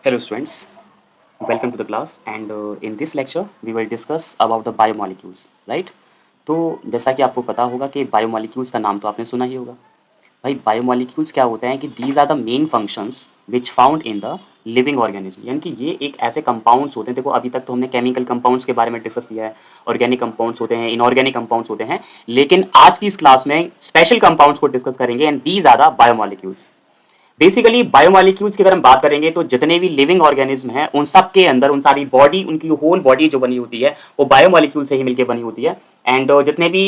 Hello students, welcome to the class and in this lecture we will discuss about the biomolecules, right? तो जैसा कि आपको पता होगा कि बायोमोलिक्यूल्स का नाम तो आपने सुना ही होगा। भाई बायोमोलिक्यूल्स क्या होते हैं कि these are the main functions which found in the living organism, यानी कि ये एक ऐसे कंपाउंड्स होते हैं। देखो अभी तक तो हमने केमिकल कंपाउंड्स के बारे में डिस्कस किया है, ऑर्गेनिक कंपाउंड्स होते हैं, इनऑर्गेनिक कंपाउंड्स होते हैं, लेकिन आज की इस क्लास में स्पेशल कंपाउंड्स को डिस्कस करेंगे and these are the biomolecules. Basically biomolecules की अगर हम बात करेंगे तो जितने भी लिविंग ऑर्गेनिज्म हैं उन सब के अंदर उन सारी बॉडी, उनकी होल बॉडी जो बनी होती है वो बायोमोलिक्यूल से ही मिलकर बनी होती है। एंड जितने भी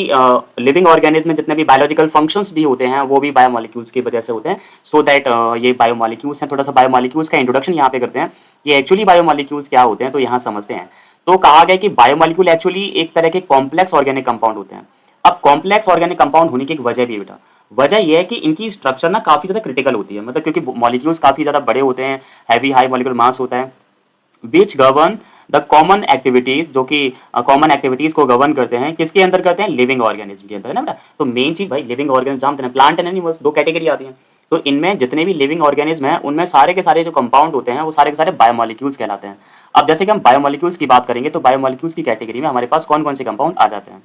लिविंग ऑर्गेनिज्म में जितने भी बायोलॉजिकल फंक्शंस भी होते हैं वो भी बायोमोलिक्यूल्स की वजह से होते हैं। सो दैट ये बायोमोलिक्यूल्स हैं। थोड़ा सा बायोमोलिक्यूल्स का इंट्रोडक्शन यहाँ पे करते हैं कि एक्चुअली बायोमोलिक्यूल्स क्या होते हैं, तो यहाँ समझते हैं। तो कहा गया कि बायोमोलिक्यूल एक्चुअली एक तरह के कॉम्प्लेक्स ऑर्गेनिक कंपाउंड होते हैं। अब कॉम्प्लेक्स ऑर्गेनिक कंपाउंड होने की एक वजह भी है बेटा। वजह यह है कि इनकी स्ट्रक्चर ना काफी ज्यादा क्रिटिकल होती है, मतलब क्योंकि मॉलिक्यूल्स काफी ज्यादा बड़े होते हैं, हैवी हाई मॉलिक्यूलर मास होता है, विच गवर्न द कॉमन एक्टिविटीज, जो कि कॉमन एक्टिविटीज को गवर्न करते हैं, किसके अंदर करते हैं, लिविंग ऑर्गेनिज्म के अंदर, है ना बेटा। तो मेन चीज भाई लिविंग ऑर्गेनिज्म जानते हैं, प्लांट एंड एनिमल्स दो कैटेगरी आती हैं। तो इनमें जितने भी लिविंग ऑर्गेनिज्म हैं उनमें सारे के सारे जो कंपाउंड होते हैं वो सारे के सारे बायोमोलिक्यूल्स कहलाते हैं। अब जैसे कि हम बायोमोलिक्यूल्स की बात करेंगे तो बायोमोलिक्यूल्स की कैटेगरी में हमारे पास कौन कौन से कंपाउंड आ जाते हैं।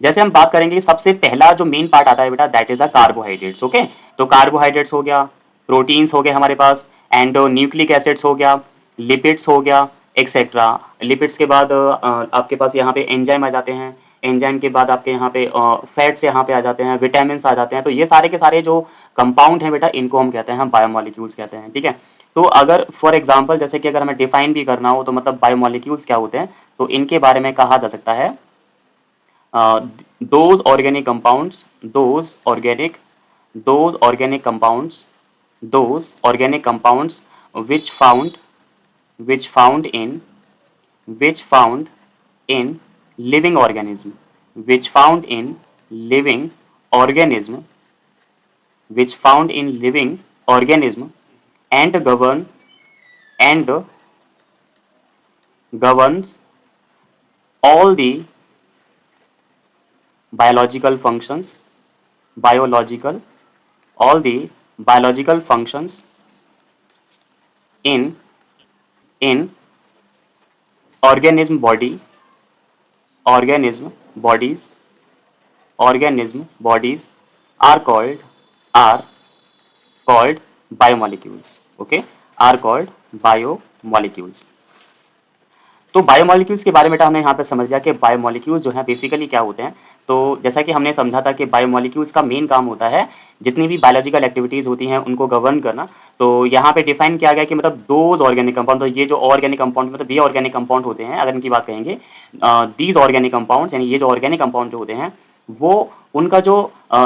जैसे हम बात करेंगे सबसे पहला जो मेन पार्ट आता है बेटा that is the carbohydrates. Okay, तो कार्बोहाइड्रेट्स हो गया, प्रोटीन्स हो गए हमारे पास, एंड न्यूक्लिक एसिड्स हो गया, लिपिड्स हो गया, एक्सेट्रा। लिपिड्स के बाद आपके पास यहाँ पे एंजाइम आ जाते हैं, एंजाइम के बाद आपके यहाँ पे फैट्स यहाँ पे आ जाते हैं, विटामिन आ जाते हैं। तो ये सारे के सारे जो कंपाउंड हैं बेटा इनको हम कहते हैं, हम बायोमोलिक्यूल्स कहते हैं। ठीक है, तो अगर फॉर एग्जाम्पल जैसे कि अगर हमें डिफाइन भी करना हो तो मतलब बायोमोलिक्यूल्स क्या होते हैं, तो इनके बारे में कहा जा सकता है those organic compounds those organic those organic compounds those organic compounds which found which found in which found in living organism which found in living organism which found in living organism and and governs all the biological functions biological all the biological functions in in organism body organism bodies organism bodies are called biomolecules. Okay, are called biomolecules. तो biomolecules के बारे में हमने यहाँ पे समझ लिया कि बायोमोलिक्यूल्स जो है बेसिकली क्या होते हैं। तो जैसा कि हमने समझा था कि बायोमोलिक्यूल्स का मेन काम होता है जितनी भी बायोलॉजिकल एक्टिविटीज़ होती हैं उनको गवर्न करना। तो यहाँ पे डिफाइन किया गया कि मतलब दोज ऑर्गेनिक कंपाउंड, तो ये जो ऑर्गेनिक कंपाउंड मतलब ये ऑर्गेनिक कंपाउंड होते हैं, अगर इनकी बात करेंगे दीज ऑर्गेनिक कंपाउंड्स, यानी ये जो ऑर्गेनिक कंपाउंड जो होते हैं वो उनका जो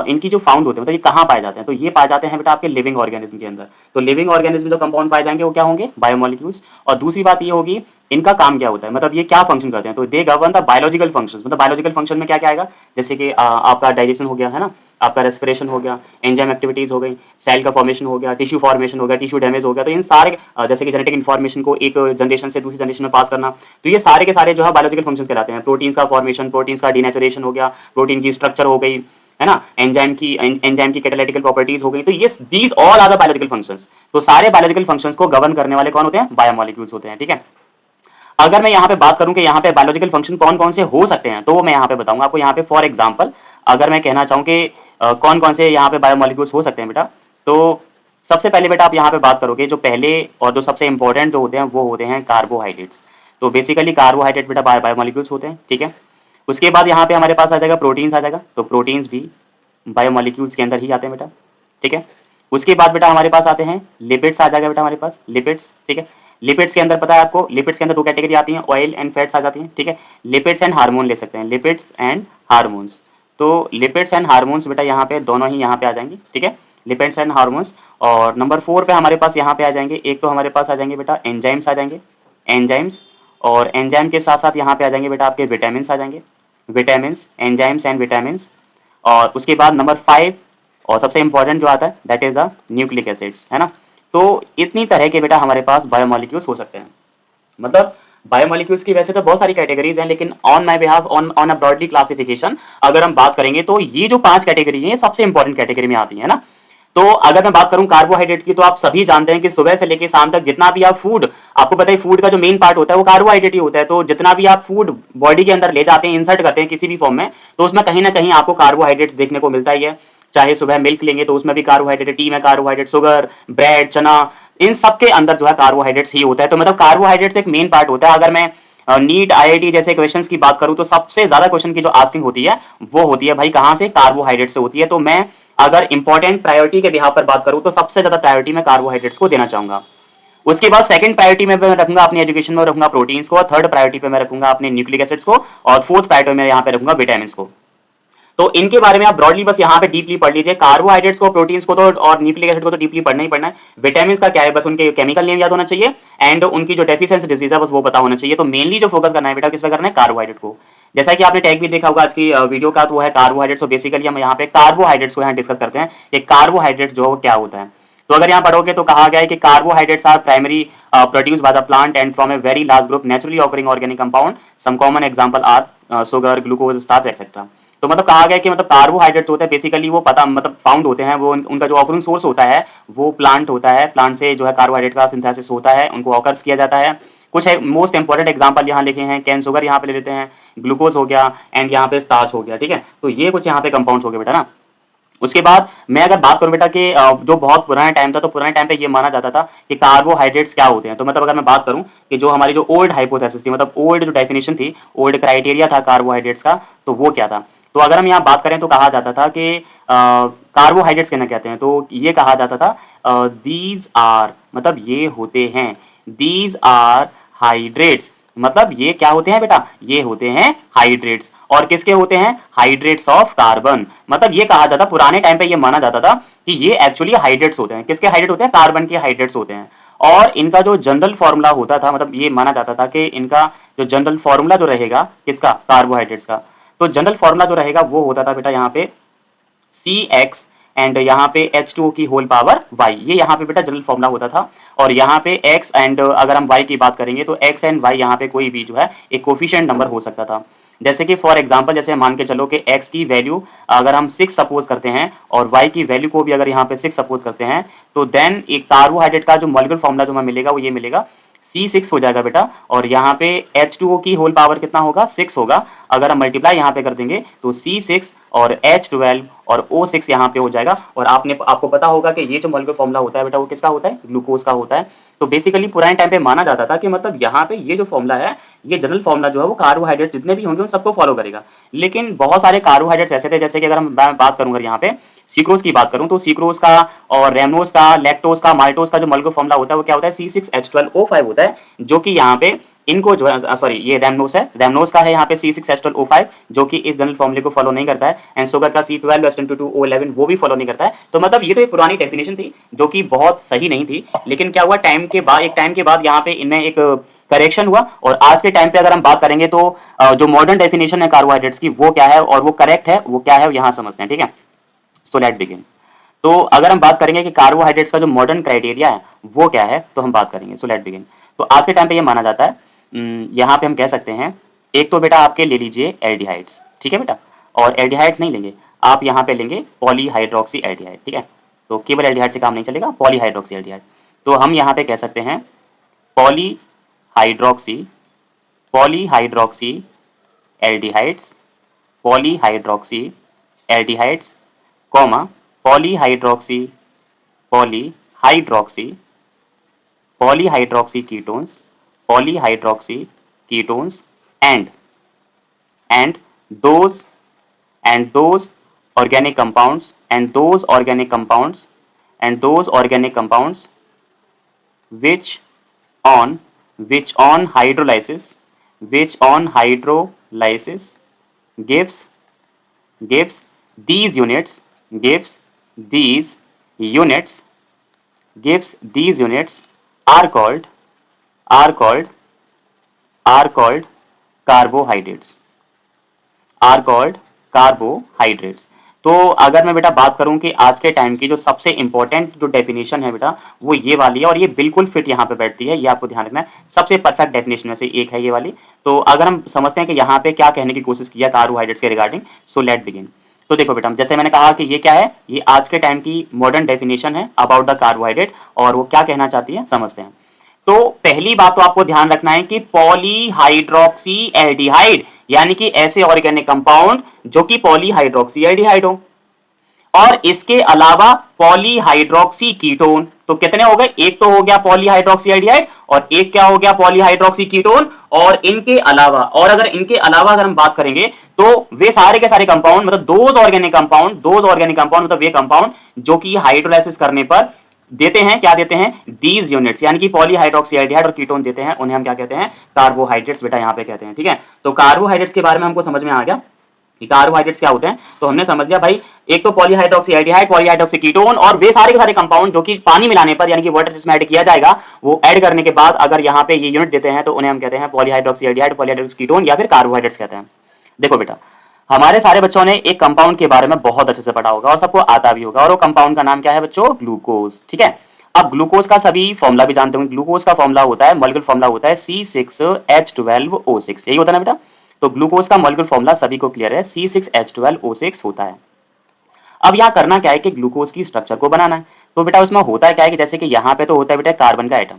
इनकी जो फाउंड होते हैं मतलब ये कहाँ पाए जाते हैं, तो ये पाए जाते हैं बेटा आपके लिविंग ऑर्गेनिज्म के अंदर। तो लिविंग ऑर्गेनिज्म जो कंपाउंड पाए जाएंगे वो क्या होंगे, बायोमोलिक्यूल्स। और दूसरी बात ये होगी इनका काम क्या होता है, मतलब ये क्या फंक्शन करते हैं, तो दे गवर्न द बायोलॉजिकल फंक्शंस। मतलब बायोलॉजिकल फंक्शन में क्या क्या आएगा, जैसे कि आपका डाइजेशन हो गया, है ना, आपका रेस्पिरेशन हो गया, एंजाइम एक्टिविटीज हो गई, सेल का फॉर्मेशन हो गया, टिश्यू फॉर्मेशन हो गया, टिश्यू डैमेज हो गया। तो इन सारे जैसे कि जेनेटिक इन्फॉर्मेशन को एक जनरेशन से दूसरी जनरेशन में पास करना, तो ये सारे के सारे जो है बायोलॉजिकल फंक्शंस कहलाते हैं। प्रोटीन्स का फॉर्मेशन, प्रोटीन्स का डीनेचुरेशन हो गया, प्रोटीन की स्ट्रक्चर हो गई, है ना, एंजाइम की कैटालिटिकल प्रॉपर्टीज हो गई। तो ये these all are the biological functions. तो सारे बायोलॉजिकल फंक्शंस को गवर्न करने वाले कौन होते हैं, बायोमोलिक्यूल्स होते हैं। ठीक है, अगर मैं यहाँ पे बात करूं कि यहाँ पे बायोलॉजिकल फंक्शन कौन कौन से हो सकते हैं, तो वो मैं यहाँ पे बताऊंगा आपको। यहाँ पे फॉर एग्जांपल अगर मैं कहना चाहूँ कि कौन कौन से यहाँ पे बायोमोलिक्यूल्स हो सकते हैं बेटा, तो सबसे पहले बेटा आप यहाँ पे बात करोगे जो पहले और जो सबसे इंपॉर्टेंट जो होते हैं वो होते हैं कार्बोहाइड्रेट्स। तो बेसिकली कार्बोहाइड्रेट बेटा बायोमोलिक्यूल्स होते हैं। ठीक है, उसके बाद यहाँ पे हमारे पास आ जाएगा प्रोटीन्स आ जाएगा, तो प्रोटीन्स भी बायोमोलिक्यूल्स के अंदर ही आते हैं बेटा। ठीक है, उसके बाद बेटा हमारे पास आते हैं लिपिड्स आ जाएगा बेटा हमारे पास, लिपिड्स। ठीक है, लिपिड्स के अंदर पता है आपको, लिपिड्स के अंदर दो कैटेगरी आती हैं, ऑयल एंड फैट्स आ जाती हैं। ठीक है, लिपिड्स एंड हार्मोन ले सकते हैं, लिपिड्स एंड हार्मोन्स। तो लिपिड्स एंड हार्मोन्स बेटा यहाँ पे दोनों ही यहाँ पे आ जाएंगे। ठीक है, लिपिड्स एंड हार्मोन्स। और नंबर 4 पे हमारे पास यहाँ पे आ जाएंगे, एक तो हमारे पास आ जाएंगे बेटा एंजाइम्स आ जाएंगे, एंजाइम्स। और एंजाइम के साथ साथ यहाँ पे आ जाएंगे बेटा आपके विटामिन आ जाएंगे, विटामिन, एंजाइम्स एंड विटामिन। और उसके बाद नंबर 5 और सबसे इंपॉर्टेंट जो आता है that is the nucleic acids, है ना। तो इतनी तरह के बेटा हमारे पास बायोमोलिक्यूल्स हो सकते हैं। मतलब बायोमोलिक्यूल्स की वैसे तो बहुत सारी कैटेगरीज हैं, लेकिन on my behalf on a broadly classification अगर हम बात करेंगे तो ये जो 5 कैटेगरी हैं ये सबसे इंपॉर्टेंट कैटेगरी में आती है ना। तो अगर मैं बात करूं कार्बोहाइड्रेट की, तो आप सभी जानते हैं कि सुबह से लेकर शाम तक जितना भी आप फूड, आपको पता है फूड का जो मेन पार्ट होता है वो कार्बोहाइड्रेट ही होता है। तो जितना भी आप फूड बॉडी के अंदर ले जाते हैं, इंसर्ट करते हैं किसी भी फॉर्म में, तो उसमें कहीं ना कहीं आपको कार्बोहाइड्रेट्स देखने को मिलता ही है। चाहे सुबह मिल्क लेंगे तो उसमें भी कार्बोहाइड्रेट, टी में कार्बोहाइड्रेट, शुगर, ब्रेड, चना, इन सब के अंदर जो है कार्बोहाइड्रेट्स ही होता है। तो मतलब कार्बोहाइड्रेट्स एक मेन पार्ट होता है। अगर मैं नीट, आईआईटी जैसे क्वेश्चंस की बात करूं तो सबसे ज्यादा क्वेश्चन की जो आस्किंग होती है वो होती है भाई कहां से, कार्बोहाइड्रेट से होती है। तो मैं अगर इंपॉर्टेंट प्रायोरिटी के बिहाफ पर बात करूं तो सबसे ज्यादा प्रायोरिटी मैं कार्बोहाइड्रेट्स को देना चाहूंगा। उसके बाद सेकंड प्रायोरिटी में मैं रखूंगा अपनी एजुकेशन में रखूंगा प्रोटीन्स को, थर्ड प्रायोरिटी पे मैं रखूंगा अपने न्यूक्लिक एसिड्स को, और फोर्थ प्रायोरिटी में यहाँ पे रखूंगा विटामिन को। तो इनके बारे में आप ब्रॉडली बस यहाँ पे डीपली पढ़ लीजिए। कार्बोहाइड्रेट्स को, प्रोटीन्स को तो और न्यूक्लिक एसिड को तो डीपली पढ़ना ही पढ़ना है। विटामिन का क्या है, बस उनके केमिकल नेम याद होना चाहिए, एंड उनकी जो डेफिशिएंसी डिजीज है बस वो पता होना चाहिए। तो मेनली जो फोकस करना है बेटा किस पे करना है, कार्बोहाइड्रेट को। जैसा कि आपने टैग भी देखा होगा आज की वीडियो का, तो वो है कार्बोहाइड्रेट्स। तो बेसिकली हम यहाँ पे कार्बोहाइड्रेट्स को यहाँ डिस्कस करते हैं कि कार्बोहाइड्रेट जो क्या होता है। तो अगर यहाँ पढ़ोगे तो कहा गया है कि carbohydrates are primary produced by the plant and from a very large group naturally occurring organic compound. Some common example are sugar, glucose, starch etcetera. तो मतलब कहा गया कि मतलब कार्बोहाइड्रेट्स होते हैं बेसिकली वो पता मतलब फाउंड होते हैं, वो उनका जो ऑकरिंग सोर्स होता है वो प्लांट होता है। प्लांट से जो है कार्बोहाइड्रेट का सिंथेसिस होता है, उनको ऑकर्स किया जाता है। कुछ मोस्ट इंपॉर्टेंट एग्जांपल यहाँ लिखे हैं, कैन शुगर यहाँ पे ले लेते हैं, ग्लूकोज हो गया, एंड यहाँ पे स्टार्च हो गया। ठीक है, तो ये कुछ यहाँ पे कंपाउंड्स हो गए बेटा ना। उसके बाद मैं अगर बात करूं बेटा कि जो बहुत पुराना टाइम था, तो पुराने टाइम पे ये माना जाता था कि कार्बोहाइड्रेट्स क्या होते हैं। तो मतलब अगर मैं बात करूं कि जो हमारी जो ओल्ड हाइपोथेसिस थी, मतलब ओल्ड जो डेफिनेशन थी, ओल्ड क्राइटेरिया था कार्बोहाइड्रेट्स का, तो वो क्या था। तो अगर हम यहाँ बात करें तो कहा जाता था कि कार्बोहाइड्रेट्स कहना कहते हैं, तो ये कहा जाता था दीज आर, मतलब ये होते हैं, दीज आर हाइड्रेट्स, मतलब ये क्या होते हैं बेटा, ये होते हैं हाइड्रेट्स। और किसके होते हैं, हाइड्रेट्स ऑफ कार्बन। मतलब ये कहा जाता, पुराने टाइम पे ये माना जाता था कि ये एक्चुअली हाइड्रेट्स होते हैं। किसके हाइड्रेट होते हैं, कार्बन के हाइड्रेट्स होते हैं। और इनका जो जनरल फॉर्मूला होता था, मतलब ये माना जाता था कि इनका जो जनरल फॉर्मूला जो रहेगा किसका, कार्बोहाइड्रेट्स का, तो जनरल फॉर्मूला जो रहेगा वो होता था बेटा यहाँ पे CX एंड यहाँ पे H2O की होल पावर Y। ये यहाँ पे बेटा जनरल फॉर्मूला होता था। और यहाँ पे X एंड अगर हम Y की बात करेंगे तो X एंड Y यहाँ पे कोई भी जो है एक कोफिशिएंट नंबर हो सकता था। जैसे कि फॉर एग्जांपल जैसे मान के चलो कि X की वैल्यू अगर हम 6 सपोज करते हैं और Y की वैल्यू को भी अगर यहाँ पे 6 सपोज करते हैं, तो देन एक कार्बोहाइड्रेट का जो मॉलिक्यूलर फॉर्मूला जो हमें मिलेगा वो ये मिलेगा C6 हो जाएगा बेटा। और यहाँ पे H2O की होल पावर कितना होगा, 6 होगा। अगर हम मल्टीप्लाई यहाँ पे कर देंगे तो C6 और H12 और O6 यहाँ पे हो जाएगा। और आपको पता होगा कि ये जो मॉलिक्यूलर फॉर्मूला होता है बेटा वो किसका होता है, ग्लूकोज का होता है। तो बेसिकली पुराने टाइम पे माना जाता था कि मतलब यहाँ पे ये जो फॉर्मूला है, ये जनरल फॉर्मूला जो है वो कार्बोहाइड्रेट जितने भी होंगे उन सबको फॉलो करेगा। लेकिन बहुत सारे कार्बोहाइड्रेट्स ऐसे थे, जैसे कि अगर मैं बात करूंगा यहाँ पे सीक्रोज की बात करूं तो सीक्रोज का और रेमनोज का, लैक्टोज का, माल्टोज का जो मॉलिक्यूलर फॉर्मूला होता है वो क्या होता है, C6H12O5 होता है। जो कि यहाँ पे इनको जो है सॉरी ये रेमनोज है, रेमनोज का है यहाँ पे C6H12O5 जो कि इस जनरल फॉर्मूले को फॉलो नहीं करता है। एंड शुगर का C12H22O11 वो भी फॉलो नहीं करता है। तो मतलब ये तो एक पुरानी डेफिनेशन थी जो कि बहुत सही नहीं थी। लेकिन क्या हुआ, टाइम के बाद एक टाइम के बाद यहाँ पे इनमें एक करेक्शन हुआ। और आज के टाइम पे अगर हम बात करेंगे तो जो मॉडर्न डेफिनेशन है कार्बोहाइड्रेट्स की वो क्या है और वो करेक्ट है वो क्या है, यहाँ समझते हैं। ठीक है, सो लेट बिगिन। तो अगर हम बात करेंगे कि कार्बोहाइड्रेट्स का जो मॉडर्न क्राइटेरिया है वो क्या है, तो हम बात करेंगे। So let begin. तो आज के टाइम पे ये माना जाता है, यहाँ पे हम कह सकते हैं, एक तो बेटा आपके ले लीजिए एल्डिहाइड्स। ठीक है बेटा, और एल्डिहाइड्स नहीं लेंगे आप, यहाँ पे लेंगे पॉलीहाइड्रोक्सी एल्डिहाइड। ठीक है, तो केवल एल्डिहाइड से काम नहीं चलेगा, पॉलीहाइड्रोक्सी एल्डिहाइड। तो हम यहाँ पे कह सकते हैं polyhydroxy, polyhydroxy aldehydes, polyhydroxy aldehydes, comma polyhydroxy, polyhydroxy, polyhydroxy ketones, polyhydroxy ketones and those those organic compounds and those organic compounds and those organic compounds which on hydrolysis, which on hydrolysis gives these units, gives these units, gives these units are called are called are called carbohydrates, are called carbohydrates। तो अगर मैं बेटा बात करूं कि आज के time की जो सबसे इंपॉर्टेंट जो डेफिनेशन है बेटा वो ये वाली है, और ये बिल्कुल फिट यहाँ पे बैठती है, ये आपको ध्यान रखना है, सबसे परफेक्ट डेफिनेशन में से एक है ये वाली। तो अगर हम समझते हैं कि यहाँ पे क्या कहने की कोशिश किया कार्बोहाइड्रेट्स के रिगार्डिंग, सो लेट बिगिन। तो देखो बेटा, जैसे मैंने कहा कि ये क्या है, ये आज के टाइम की मॉडर्न डेफिनेशन है अबाउट द कार्बोहाइड्रेट, और वो क्या कहना चाहती है समझते हैं। तो पहली बात तो आपको ध्यान रखना है कि पॉलीहाइड्रोक्सी एल्डिहाइड, यानी कि ऐसे ऑर्गेनिक कंपाउंड जो कि पॉलीहाइड्रोक्सी एल्डिहाइड हो, और इसके अलावा पॉलीहाइड्रोक्सी कीटोन। तो कितने हो गए, एक तो हो गया पॉलीहाइड्रोक्सी एल्डिहाइड और एक क्या हो गया पॉलीहाइड्रोक्सी कीटोन। और इनके अलावा, और अगर इनके अलावा अगर हम बात करेंगे तो वे सारे के सारे कंपाउंड, मतलब दोज ऑर्गेनिक कंपाउंड मतलब वे कंपाउंड जो कि हाइड्रोलाइसिस करने पर देते हैं, क्या देते हैं, दीज यूनिट्स, यानी कि पॉलीहाइड्रोक्सी एल्डिहाइड और कीटोन देते हैं, उन्हें हम क्या कहते हैं, कार्बोहाइड्रेट्स बेटा यहाँ पे कहते हैं। ठीक है, तो कार्बोहाइड्रेट्स के बारे में हमको समझ में आ गया कि कार्बोहाइड्रेट्स क्या होते हैं। तो हमने समझ लिया भाई, एक तो पॉलीहाइड्रोक्सी एल्डिहाइड, पॉलीहाइड्रोक्सी कीटोन, और वे सारे के सारे कंपाउंड जो कि पानी मिलाने पर, यानी कि वाटर जिसमें ऐड किया जाएगा, वो ऐड करने के बाद अगर यहाँ पे ये यूनिट देते हैं तो उन्हें हम कहते हैं पॉलीहाइड्रोक्सी एल्डिहाइड, पॉलीहाइड्रोक्सी कीटोन या फिर कार्बोहाइड्रेट्स कहते हैं। देखो बेटा, हमारे सारे बच्चों ने एक कंपाउंड के बारे में बहुत अच्छे से पढ़ा होगा और सबको आता भी होगा, और वो कंपाउंड का नाम क्या है बच्चों, ग्लूकोज। ठीक है, अब ग्लूकोज का सभी फॉर्मूला भी जानते होंगे। ग्लूकोज का फॉर्मूला होता है, मॉलिक्यूलर फॉर्मूला होता है C6H12O6, यही होता है ना बेटा। तो ग्लूकोज का मॉलिक्यूलर फॉर्मूला सभी को क्लियर है, C6H12O6 होता है। अब यहाँ करना क्या है कि ग्लूकोज की स्ट्रक्चर को बनाना है। तो बेटा उसमें होता क्या है कि जैसे कि यहाँ पे तो होता है बेटा कार्बन का एटम,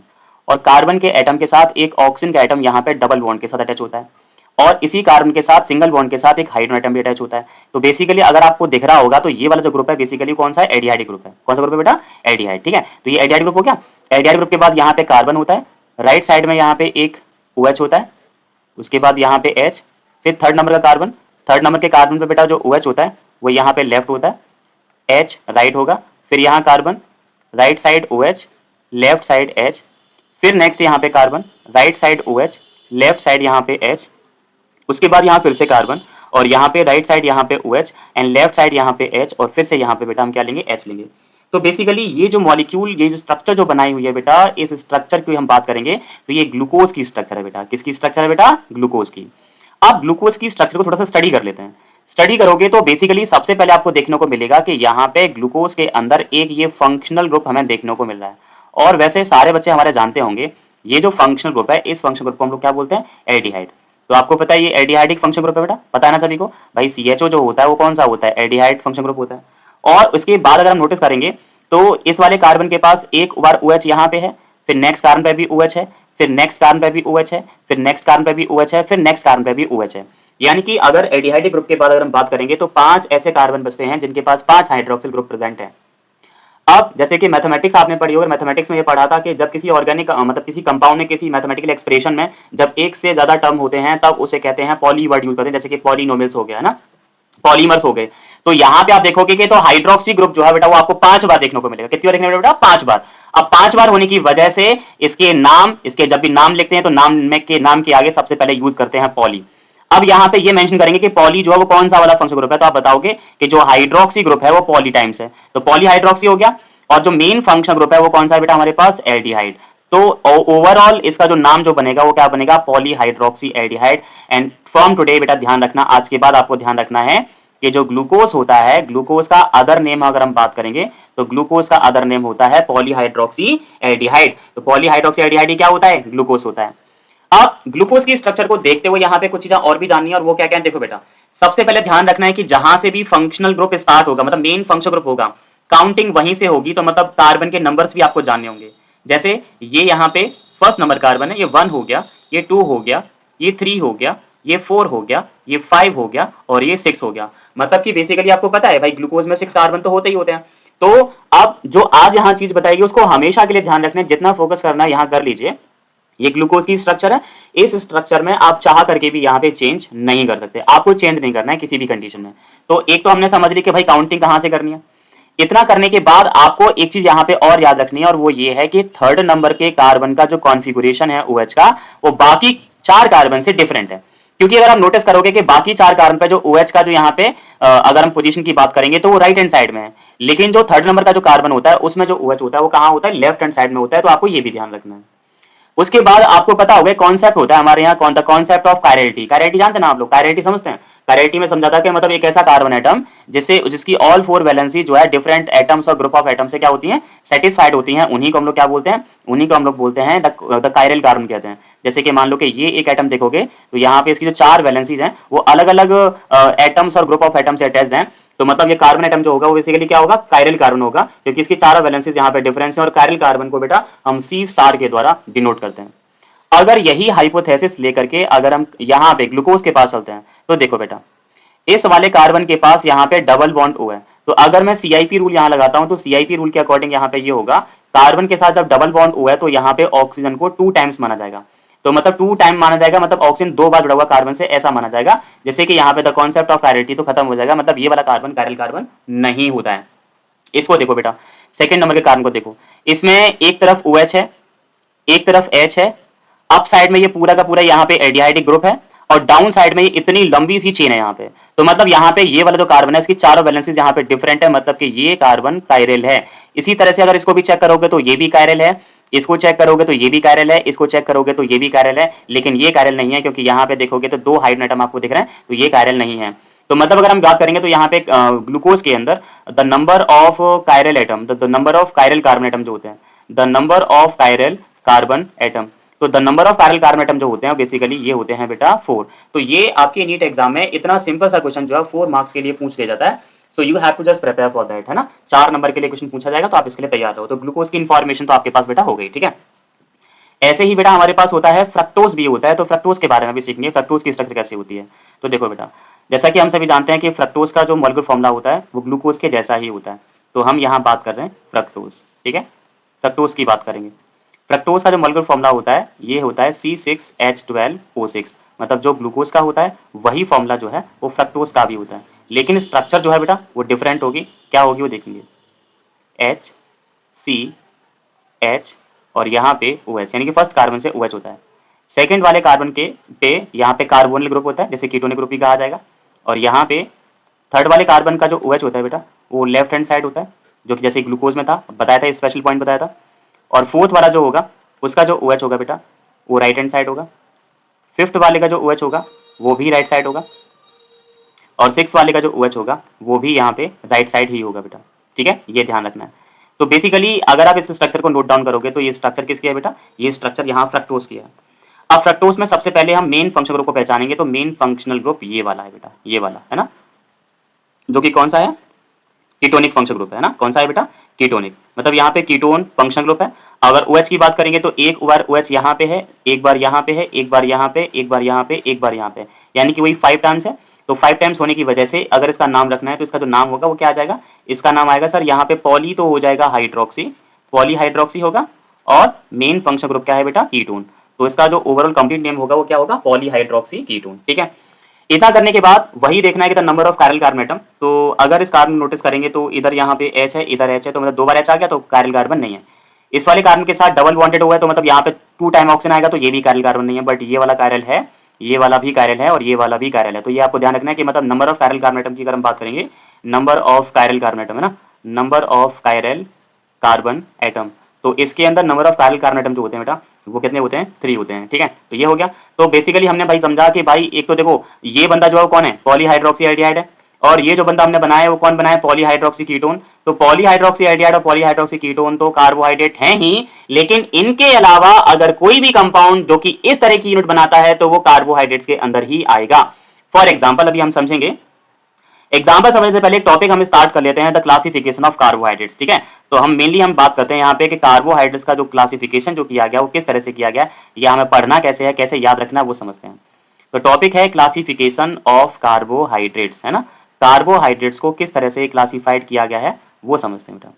और कार्बन के एटम के साथ एक ऑक्सीजन का एटम यहाँ पे डबल बॉन्ड के साथ अटैच होता है, और इसी कार्बन के साथ सिंगल बॉन्ड के साथ एक हाइड्रोजन एटम भी अटैच होता है। तो बेसिकली अगर आपको दिख रहा होगा तो ये वाला जो ग्रुप है बेसिकली कौन सा है, एल्डिहाइड ग्रुप है। कौन सा ग्रुप है बेटा, एल्डिहाइड। ठीक है, तो ये एल्डिहाइड ग्रुप हो गया। एल्डिहाइड ग्रुप के बाद यहाँ पे कार्बन होता है, राइट साइड में यहाँ पे एक OH होता है, उसके बाद यहाँ पे H, फिर थर्ड नंबर का कार्बन, थर्ड नंबर के कार्बन पे बेटा जो OH होता है वो यहाँ पे लेफ्ट होता है, H राइट होगा, फिर यहाँ carbon, right side OH, left side H, फिर नेक्स्ट यहाँ पे carbon, right side OH, left side यहाँ पे H, उसके बाद यहाँ फिर से कार्बन, और यहाँ पे राइट साइड यहाँ पे OH एंड लेफ्ट साइड यहाँ पे H, और फिर से यहाँ पे बेटा हम क्या लेंगे, H लेंगे। तो बेसिकली ये जो मॉलिक्यूल, ये जो स्ट्रक्चर जो बनाई हुई है बेटा, इस स्ट्रक्चर की हम बात करेंगे तो ये ग्लूकोज की स्ट्रक्चर है बेटा। किसकी स्ट्रक्चर है बेटा, ग्लूकोज की। अब ग्लूकोज की स्ट्रक्चर को थोड़ा सा स्टडी कर लेते हैं। स्टडी करोगे तो बेसिकली सबसे पहले आपको देखने को मिलेगा कि यहाँ पे ग्लूकोज के अंदर एक ये फंक्शनल ग्रुप हमें देखने को मिल रहा है, और वैसे सारे बच्चे हमारे जानते होंगे ये जो फंक्शनल ग्रुप है, इस फंक्शनल ग्रुप को हम लोग क्या बोलते हैं, एल्डिहाइड। तो आपको पता है ये एल्डिहाइडिक फंक्शन ग्रुप है बेटा, पता है ना सभी को भाई। CHO जो होता है वो कौन सा होता है, एल्डिहाइड फंक्शन ग्रुप होता है। और उसके बाद अगर हम नोटिस करेंगे तो इस वाले कार्बन के पास एक बार OH यहाँ पे है, फिर नेक्स्ट कार्बन पे भी OH है, फिर नेक्स्ट कार्बन पे भी OH है, फिर नेक्स्ट कार्बन पे भी OH है, फिर नेक्स्ट कार्बन पे भी OH है। यानी कि अगर एल्डिहाइडिक ग्रुप के बाद अगर हम बात करेंगे तो 5 ऐसे कार्बन बचते हैं जिनके पास 5 हाइड्रोक्सिल ग्रुप प्रेजेंट है। अब जैसे कि मैथमेटिक्स आपने पढ़ी होगी, मैथमेटिक्स में ये पढ़ा था कि जब किसी ऑर्गेनिक मतलब किसी कंपाउंड में किसी मैथमेटिकल एक्सप्रेशन में जब एक से ज्यादा टर्म होते हैं तब उसे कहते हैं पॉली वर्ड यूज करते हैं, जैसे कि पॉलिनोमियल्स हो गया है ना, पॉलीमर्स हो गए। तो यहाँ पे आप देखोगे कि तो हाइड्रोक्सी ग्रुप जो है बेटा वो आपको 5 बार देखने को मिलेगा। कितनी बार देखने को मिलेगा बेटा, 5 बार। अब 5 बार होने की वजह से इसके नाम, इसके जब भी नाम लिखते हैं तो नाम में के नाम के आगे सबसे पहले यूज करते हैं पॉली। अब यहाँ पे ये मेंशन करेंगे कि पॉली जो है वो कौन सा वाला फंक्शन ग्रुप है, तो आप बताओगे कि जो हाइड्रोक्सी ग्रुप है वो पॉली टाइम्स है, तो पॉली हाइड्रोक्सी हो गया। और जो मेन फंक्शन ग्रुप है वो कौन सा है बेटा हमारे पास, एल्डिहाइड। तो ओवरऑल इसका जो नाम जो बनेगा वो क्या बनेगा, polyhydroxy aldehyde. And from today बेटा ध्यान रखना, आज के बाद आपको ध्यान रखना है कि जो ग्लूकोज होता है, ग्लूकोज का अदर नेम अगर हम बात करेंगे तो ग्लूकोज का अदर नेम होता है पॉलीहाइड्रोक्सी एल्डिहाइड। तो पॉलीहाइड्रोक्सी एल्डिहाइड क्या होता है, ग्लूकोज होता है। अब ग्लूकोज की स्ट्रक्चर को देखते हुए यहाँ पे कुछ चीजें और भी जाननी है, और वो क्या क्या है देखो बेटा। सबसे पहले ध्यान रखना है कि जहां से भी फंक्शनल ग्रुप स्टार्ट होगा, मतलब मेन फंक्शनल ग्रुप होगा, काउंटिंग वहीं से होगी। तो मतलब कार्बन के नंबर्स भी आपको जानने होंगे। जैसे ये यहाँ पे फर्स्ट नंबर कार्बन है, ये 1 हो गया, ये 2 हो गया, ये 3 हो गया, ये 4 हो गया, ये 5 हो गया, और ये 6 हो गया। मतलब कि बेसिकली आपको पता है भाई ग्लूकोज में 6 कार्बन तो होते ही होते हैं। तो अब जो आज यहाँ चीज बताएगी उसको हमेशा के लिए ध्यान रखना है, जितना फोकस करना है यहाँ कर लीजिए। ये ग्लूकोज की स्ट्रक्चर है, इस स्ट्रक्चर में आप चाह करके भी यहाँ पे चेंज नहीं कर सकते, आपको चेंज नहीं करना है किसी भी कंडीशन में। तो एक तो हमने समझ ली कि भाई काउंटिंग कहाँ से करनी है। इतना करने के बाद आपको एक चीज यहाँ पे और याद रखनी है, और वो ये है कि थर्ड नंबर के कार्बन का जो कॉन्फ़िगरेशन है OH का, वो बाकी 4 कार्बन से डिफरेंट है। क्योंकि अगर आप नोटिस करोगे कि बाकी 4 कार्बन पे जो OH का जो यहाँ पे अगर हम पोजीशन की बात करेंगे तो वो राइट हैंड साइड में है, लेकिन जो थर्ड नंबर का जो कार्बन होता है उसमें जो OH होता है वो कहाँ होता है, लेफ्ट हैंड साइड में होता है। तो आपको ये भी ध्यान रखना है। उसके बाद आपको पता होगा कॉन्सेप्ट होता है हमारे यहाँ कौन सा, कॉन्सेप्ट ऑफ कायरलिटी। कायरलिटी जानते हैं ना आप लोग, कायरलिटी समझते हैं। कायरलिटी में समझा था कि मतलब एक ऐसा कार्बन एटम जिसकी ऑल 4 वैलेंसी जो है डिफरेंट एटम्स और ग्रुप ऑफ एटम से क्या होती हैं, सेटिस्फाइड होती हैं, उन्हीं को हम लोग क्या बोलते हैं, उन्हीं को हम लोग बोलते हैं द कायरल कार्बन कहते हैं। जैसे कि मान लो कि ये एक एटम देखोगे तो यहाँ पे इसकी जो 4 वैलेंसीज हैं वो अलग अलग एटम्स और ग्रुप ऑफ एटम से अटैच्ड हैं। तो मतलब ये कार्बन एटम जो होगा वो बेसिकली क्या होगा, कायरल कार्बन होगा, क्योंकि इसकी चारों वैलेंसीज यहाँ पे डिफरेंस है और कायरल कार्बन को बेटा हम सी स्टार के द्वारा डिनोट करते हैं। अगर यही हाइपोथेसिस लेकर के अगर हम यहाँ पे ग्लूकोज के पास चलते हैं तो देखो बेटा, इस वाले कार्बन के पास यहाँ पे डबल बॉन्ड ओ है, तो अगर मैं सीआईपी रूल यहाँ लगाता हूं तो सीआईपी रूल के अकॉर्डिंग यहाँ पे ये होगा, कार्बन के साथ जब डबल बॉन्ड ओ है तो यहाँ पे ऑक्सीजन को 2 टाइम्स माना जाएगा। तो मतलब 2 टाइम माना जाएगा, मतलब ऑक्सीजन 2 बार जुड़ा हुआ कार्बन से ऐसा माना जाएगा, जैसे कि यहाँ पे द कॉन्सेप्ट ऑफ कायरलिटी तो खत्म हो जाएगा, मतलब ये वाला कार्बन कायरल कार्बन नहीं होता है। इसको देखो बेटा, सेकंड नंबर के कार्बन को देखो, इसमें एक तरफ OH है, एक तरफ H है, अप साइड में ये पूरा का पूरा यहाँ पे एल्डिहाइडिक ग्रुप है, और डाउन साइड में ये इतनी लंबी सी चेन है यहाँ पे। तो मतलब यहाँ पे ये वाला जो कार्बन है इसकी चारों वैलेंसीज यहाँ पे डिफरेंट है, मतलब कि ये कार्बन कायरल है। इसी तरह से अगर इसको भी चेक करोगे तो ये भी कायरल है, इसको चेक करोगे तो ये भी कायरल है, इसको चेक करोगे तो ये भी कायरल है, लेकिन ये कायरल नहीं है, क्योंकि यहाँ पे देखोगे तो 2 हाइड्रोजन एटम आपको दिख रहे हैं, तो ये कायरल नहीं है। तो मतलब अगर हम बात करेंगे तो यहाँ पे ग्लूकोज के अंदर the number of chiral atom, the number of chiral carbon atom जो होते हैं, the number of chiral carbon atom, तो the number of chiral carbon atom जो होते हैं बेसिकली ये होते हैं बेटा 4। तो ये आपके नीट एग्जाम में इतना सिंपल सा क्वेश्चन जो है 4 मार्क्स के लिए पूछ लिया जाता है। So you have to just prepare for that, है ना। 4 नंबर के लिए क्वेश्चन पूछा जाएगा तो आप इसके लिए तैयार रहो। तो ग्लूकोज की इंफॉर्मेशन तो आपके पास बेटा हो गई, ठीक है। ऐसे ही बेटा हमारे पास होता है फ्रक्टोज भी होता है, तो फ्रक्टोज के बारे में भी सीखेंगे, फ्रक्टोज की स्ट्रक्चर कैसे होती है। तो देखो बेटा, जैसा कि हम सभी जानते हैं कि फ्रक्टोज का जो मॉलिक्यूलर फॉर्मूला होता है वो ग्लूकोज के जैसा ही होता है। तो हम यहाँ बात कर रहे हैं फ्रक्टोज, ठीक है, फ्रक्टोज की बात करेंगे। फ्रक्टोज का जो मॉलिक्यूलर फॉर्मूला होता है ये होता है C6H12O6, मतलब जो ग्लूकोज का होता है वही फॉर्मूला जो है वो फ्रक्टोज का भी होता है, लेकिन स्ट्रक्चर जो है बेटा वो डिफरेंट होगी। क्या होगी वो देखेंगे, H C H और यहाँ पे OH, यानी कि फर्स्ट कार्बन से OH होता है, सेकंड वाले कार्बन के पे यहाँ पे कार्बोनिल ग्रुप होता है, जैसे कीटोनिक ग्रुप भी कहा जाएगा, और यहाँ पे थर्ड वाले कार्बन का जो OH होता है बेटा वो लेफ्ट हैंड साइड होता है, जो कि जैसे ग्लूकोज में था, बताया था, स्पेशल पॉइंट बताया था। और फोर्थ वाला जो होगा उसका जो OH होगा बेटा वो राइट हैंड साइड होगा, फिफ्थ वाले का जो OH होगा वो भी राइट साइड होगा, और सिक्स वाले का जो OH होगा वो भी यहाँ पे राइट साइड ही होगा बेटा, ठीक है, ये ध्यान रखना है। तो बेसिकली अगर आप इस स्ट्रक्चर को नोट डाउन करोगे तो ये स्ट्रक्चर किसकी है बेटा, ये स्ट्रक्चर यहाँ फ्रक्टोज की है। अब फ्रक्टोज में सबसे पहले हम मेन फंक्शनल ग्रुप को पहचानेंगे, तो मेन फंक्शनल ग्रुप ये वाला है बेटा, ये वाला है ना, जो कि कौन सा है, कीटोनिक फंक्शनल ग्रुप है ना। कौन सा है बेटा, कीटोनिक, मतलब यहाँ पे कीटोन फंक्शनल ग्रुप है। अगर OH की बात करेंगे तो एक बार OH यहाँ पे है, एक बार यहाँ पे है, एक बार यहाँ पे, एक बार यहाँ पे, एक बार यहाँ पे, यानी कि वही 5 टाइम्स है। तो 5 टाइम्स होने की वजह से अगर इसका नाम रखना है तो इसका जो नाम होगा वो क्या आ जाएगा, इसका नाम आएगा सर यहाँ पे पॉली, तो हो जाएगा हाइड्रोक्सी, पॉली हाइड्रोक्सी होगा, और मेन फंक्शनल ग्रुप क्या है बेटा, कीटोन, तो इसका जो ओवरऑल कंप्लीट नेम होगा वो क्या होगा, पॉली हाइड्रोक्सी कीटोन, ठीक है। इतना करने के बाद वही देखना है कि the number of chiral carbon atom, तो अगर इस कार्बन नोटिस करेंगे तो इधर यहाँ पे H है, इधर H है, तो मतलब 2 बार H आ गया तो कायरल कार्बन नहीं है। इस वाले कार्बन के साथ डबल बॉन्डेड हुआ है तो मतलब यहाँ पे 2 टाइम ऑक्सीजन आएगा, तो ये भी कायरल कार्बन नहीं है, बट ये वाला कायरल है, ये वाला भी कायरल है, और ये वाला भी कायरल है। तो ये आपको ध्यान रखना है कि मतलब number of chiral carbon atom की अगर हम बात करेंगे, number of chiral carbon atom है ना, number of chiral carbon atom, तो इसके अंदर number of chiral carbon atom जो होते हैं बेटा वो कितने होते हैं, 3 होते हैं, ठीक है। तो ये हो गया। तो बेसिकली हमने भाई समझा कि भाई एक तो देखो ये बंदा जो है कौन है, पॉलीहाइड्रोक्सी एल्डिहाइड है, और ये जो बंदा हमने बनाया है वो कौन बनाया है, पॉलीहाइड्रोक्सी कीटोन। तो पॉलीहाइड्रोक्सी एल्डिहाइड और पॉलीहाइड्रोक्सी कीटोन तो कार्बोहाइड्रेट हैं ही, लेकिन इनके अलावा अगर कोई भी कंपाउंड जो कि इस तरह की यूनिट बनाता है तो वो कार्बोहाइड्रेट के अंदर ही आएगा। फॉर एग्जाम्पल अभी हम समझेंगे, एग्जाम्पल समझने से पहले एक टॉपिक हम स्टार्ट कर लेते हैं, द क्लासिफिकेशन ऑफ कार्बोहाइड्रेट्स, ठीक है। तो हम मेनली हम बात करते हैं यहाँ पे कि कार्बोहाइड्रेट्स का जो क्लासिफिकेशन जो किया गया वो किस तरह से किया गया, या हमें पढ़ना कैसे है, कैसे याद रखना है वो समझते हैं। तो टॉपिक है क्लासिफिकेशन ऑफ कार्बोहाइड्रेट्स, है ना, कार्बोहाइड्रेट्स को किस तरह से क्लासिफाइड किया गया है वो समझते हैं बेटा।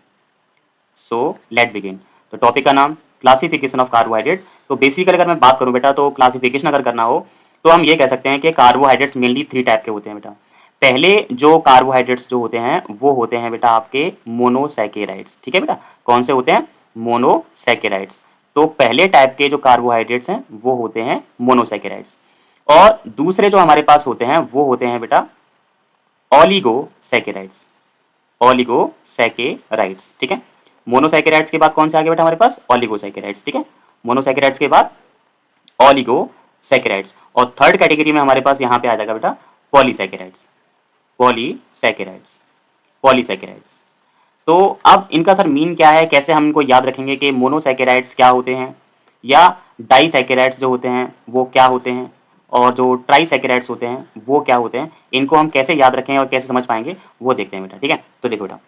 So let begin. तो टॉपिक का नाम क्लासिफिकेशन ऑफ कार्बोहाइड्रेट। तो बेसिकली अगर मैं बात करूं बेटा तो क्लासिफिकेशन अगर करना हो तो हम ये कह सकते हैं कि कार्बोहाइड्रेट्स मेनली 3 टाइप के होते हैं बेटा। पहले जो कार्बोहाइड्रेट्स जो होते हैं वो होते हैं बेटा आपके मोनोसैकेराइड्स, ठीक है बेटा। कौन से होते हैं, मोनोसैकेराइड्स। तो पहले टाइप के जो कार्बोहाइड्रेट्स हैं वो होते हैं मोनोसैकेराइड्स, और दूसरे जो हमारे पास होते हैं वो होते हैं बेटा ऑलिगोसैकेराइड्स, ऑलिगोसैकेराइड्स, ठीक है। मोनोसैकेराइड्स के बाद कौन से आगे बेटा हमारे पास, ऑलिगोसैकेराइड्स, ठीक है। मोनोसैकेराइड्स के बाद ऑलिगोसैकेराइड्स, और थर्ड कैटेगरी में हमारे पास यहाँ पे आ जाएगा बेटा पॉलीसैकेराइड्स, पॉलीसैकेराइड्स, पॉलीसैकेराइड्स। तो अब इनका सर मीन क्या है, कैसे हम इनको याद रखेंगे कि मोनोसैकेराइड्स क्या होते हैं या डाइसैकेराइड्स जो होते हैं वो क्या होते हैं, और जो ट्राइसैकेराइड्स होते हैं वो क्या होते हैं, इनको हम कैसे याद रखें और कैसे समझ पाएंगे वो देखते हैं बेटा। ठीक है, तो देखो बेटा,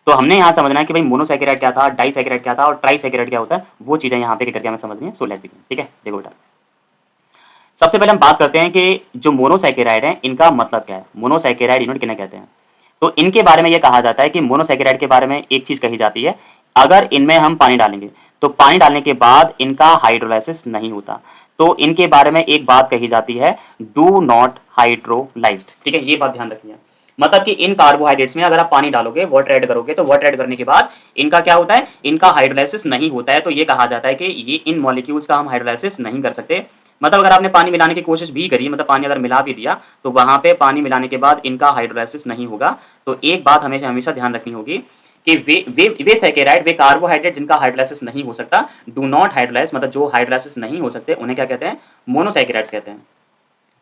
तो हमने यहाँ समझना है कि भाई मोनोसैकेराइड क्या था, डाइसैकेराइड क्या था और ट्राइसैकेराइड क्या होता है, वो चीज़ें यहाँ पे करके हमें समझनी है। So let's begin. ठीक है, देखो बेटा, सबसे पहले हम बात करते हैं कि जो मोनोसैकेराइड है इनका मतलब क्या है, मोनोसैकेराइड यूनिट किन्हें कहते हैं। तो इनके बारे में ये कहा जाता है कि मोनोसैकेराइड के बारे में एक चीज़ कही जाती है, अगर इनमें हम पानी डालेंगे तो पानी डालने के बाद इनका हाइड्रोलाइसिस नहीं होता, तो इनके बारे में एक बात कही जाती है, डू नॉट हाइड्रोलाइज्ड। ठीक है, ये बात ध्यान रखिए। मतलब कि इन कार्बोहाइड्रेट्स में अगर आप पानी डालोगे, वाटर ऐड करोगे, तो वाटर ऐड करने के बाद इनका क्या होता है, इनका हाइड्रोलाइसिस नहीं होता है। तो ये कहा जाता है कि ये इन मॉलिक्यूल्स का हम हाइड्रोलाइसिस नहीं कर सकते। मतलब अगर आपने पानी मिलाने की कोशिश भी करी, मतलब पानी अगर मिला भी दिया, तो वहां पे पानी मिलाने के बाद इनका हाइड्रोलाइसिस नहीं होगा। तो एक बात हमेशा हमेशा ध्यान रखनी होगी कि वे सैकेराइड, वे कार्बोहाइड्रेट जिनका हाइड्रोलाइसिस नहीं हो सकता, डू नॉट हाइड्रोलाइज, मतलब जो हाइड्रोलाइसिस नहीं हो सकते, उन्हें क्या कहते हैं, मोनोसैकेराइड्स कहते हैं।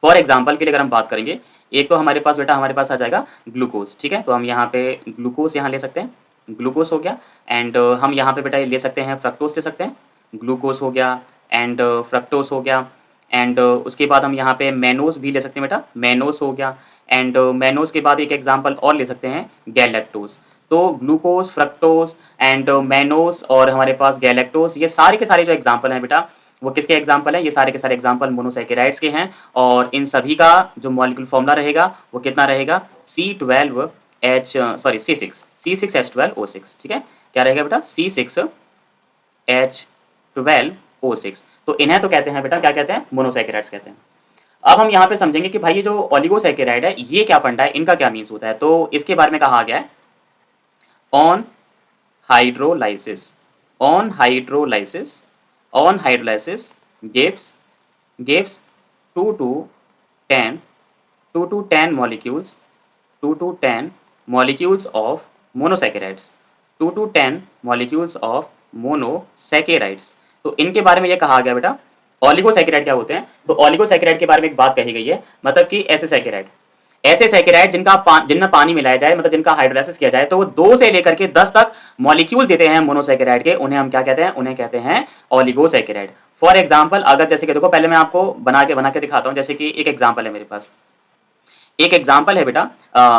फॉर एग्जाम्पल के लिए अगर हम बात करेंगे, एक तो हमारे पास बेटा हमारे पास आ जाएगा ग्लूकोज। ठीक है, तो हम यहाँ पे ग्लूकोज यहाँ ले सकते हैं, ग्लूकोज हो गया। एंड हम यहाँ पे बेटा ले सकते हैं फ्रक्टोज ले सकते हैं, ग्लूकोज हो गया एंड फ्रक्टोज हो गया। एंड उसके बाद हम यहाँ पे मैनोज भी ले सकते हैं बेटा, मैनोज हो गया। एंड मैनोज के बाद एक एग्जाम्पल और ले सकते हैं, गैलेक्टोज। तो ग्लूकोज, फ्रक्टोज एंड मैनोज और हमारे पास गैलेक्टोज, ये सारे के सारे जो एग्जाम्पल हैं बेटा, वो किसके एग्जाम्पल हैं, ये सारे के सारे एग्जाम्पल मोनोसैकेराइड्स के हैं। और इन सभी का जो मॉलिक्यूल फॉर्मूला रहेगा वो कितना रहेगा, C6H12O6। ठीक है, क्या रहेगा बेटा, C6H12O6। तो इन्हें तो कहते हैं बेटा, क्या कहते हैं, मोनोसैकेराइड्स कहते हैं। अब हम यहाँ पे समझेंगे कि भाई ये जो ओलिगोसैकेराइड है ये क्या फंडा है, इनका क्या मीन्स होता है। तो इसके बारे में कहा गया है, on hydrolysis, on hydrolysis, on hydrolysis gives 2 to 10 molecules, 2 to 10 molecules of monosaccharides, 2 to 10 molecules of monosaccharides। तो इनके बारे में ये कहा गया बेटा, ओलिगोसैकेराइड क्या होते हैं। तो ओलिगोसैकेराइड के बारे में एक बात कही गई है, मतलब कि ऐसे सैकेराइड जिनमें पानी मिलाया जाए, मतलब जिनका हाइड्रोलाइसिस किया जाए, तो वो 2 से लेकर के 10 तक मॉलिक्यूल देते हैं मोनोसैकेराइड के, उन्हें हम क्या कहते हैं, उन्हें कहते हैं ओलिगोसैकेराइड। फॉर एग्जांपल, अगर जैसे कि देखो, पहले मैं आपको बना के दिखाता हूं। जैसे कि एक एग्जांपल है मेरे पास, एक एग्जांपल है बेटा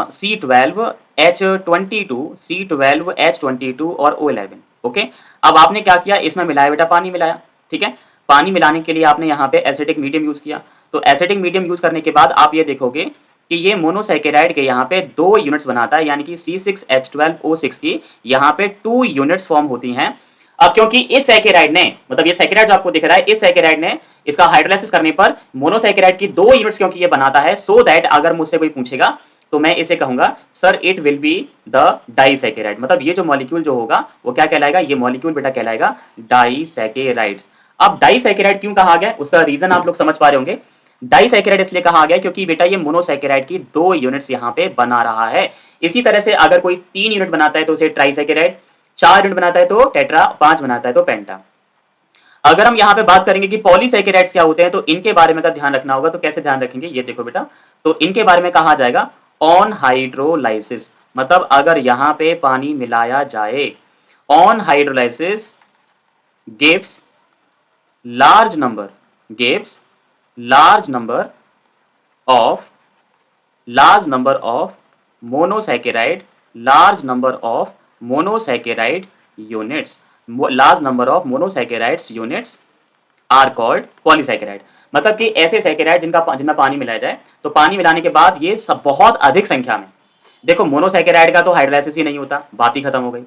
C12H22, C12H22 और O11। ओके, अब आपने क्या किया, इसमें मिलाया बेटा, पानी मिलाया। ठीक है, पानी मिलाने के लिए आपने यहाँ पे एसिटिक मीडियम यूज किया। तो एसिटिक मीडियम यूज करने के बाद आप ये देखोगे कि ये मोनोसैकेराइड के यहाँ पे 2 यूनिट्स बनाता है, यानी कि C6H12O6 की यहाँ पे 2 यूनिट्स फॉर्म होती हैं। अब क्योंकि इस सैकेराइड ने, मतलब ये सैकेराइड जो आपको दिख रहा है, इस सैकेराइड ने इसका हाइड्रोलाइसिस करने पर मोनोसैकेराइड की 2 यूनिट्स क्योंकि ये बनाता है, सो दैट अगर मुझसे कोई पूछेगा तो मैं इसे कहूंगा, sir it will be the disaccharide. मतलब ये जो मॉलिक्यूल जो होगा वो क्या कहलाएगा, ये मॉलिक्यूल बेटा कहलाएगा डाइसैकेराइड्स। अब डाइसैकेराइड क्यों कहा गया, उसका रीजन आप लोग समझ पा रहे होंगे। डाइसैकेराइड इसलिए कहा गया क्योंकि बेटा ये मोनोसैकेराइड की 2 यूनिट्स यहाँ पे बना रहा है। इसी तरह से अगर कोई 3 यूनिट बनाता है तो उसे ट्राइसैकेराइड, 4 यूनिट बनाता है तो टेट्रा, 5 बनाता है तो पेंटा। अगर हम यहाँ पे बात करेंगे कि पॉलीसैकेराइड्स क्या होते हैं, तो इनके बारे में का ध्यान रखना होगा। तो कैसे ध्यान रखेंगे, ये देखो बेटा, तो इनके बारे में कहा जाएगा ऑन हाइड्रोलाइसिस, मतलब अगर यहाँ पे पानी मिलाया जाए, on hydrolysis gives large number, gives large number of monosaccharide, large number of monosaccharide units, large number of monosaccharides units are called polysaccharide। मतलब कि ऐसे सैकेराइड जिनमें पानी मिलाया जाए, तो पानी मिलाने के बाद ये सब बहुत अधिक संख्या में, देखो मोनोसैकेराइड का तो हाइड्रोलाइसिस ही नहीं होता, बात ही खत्म हो गई।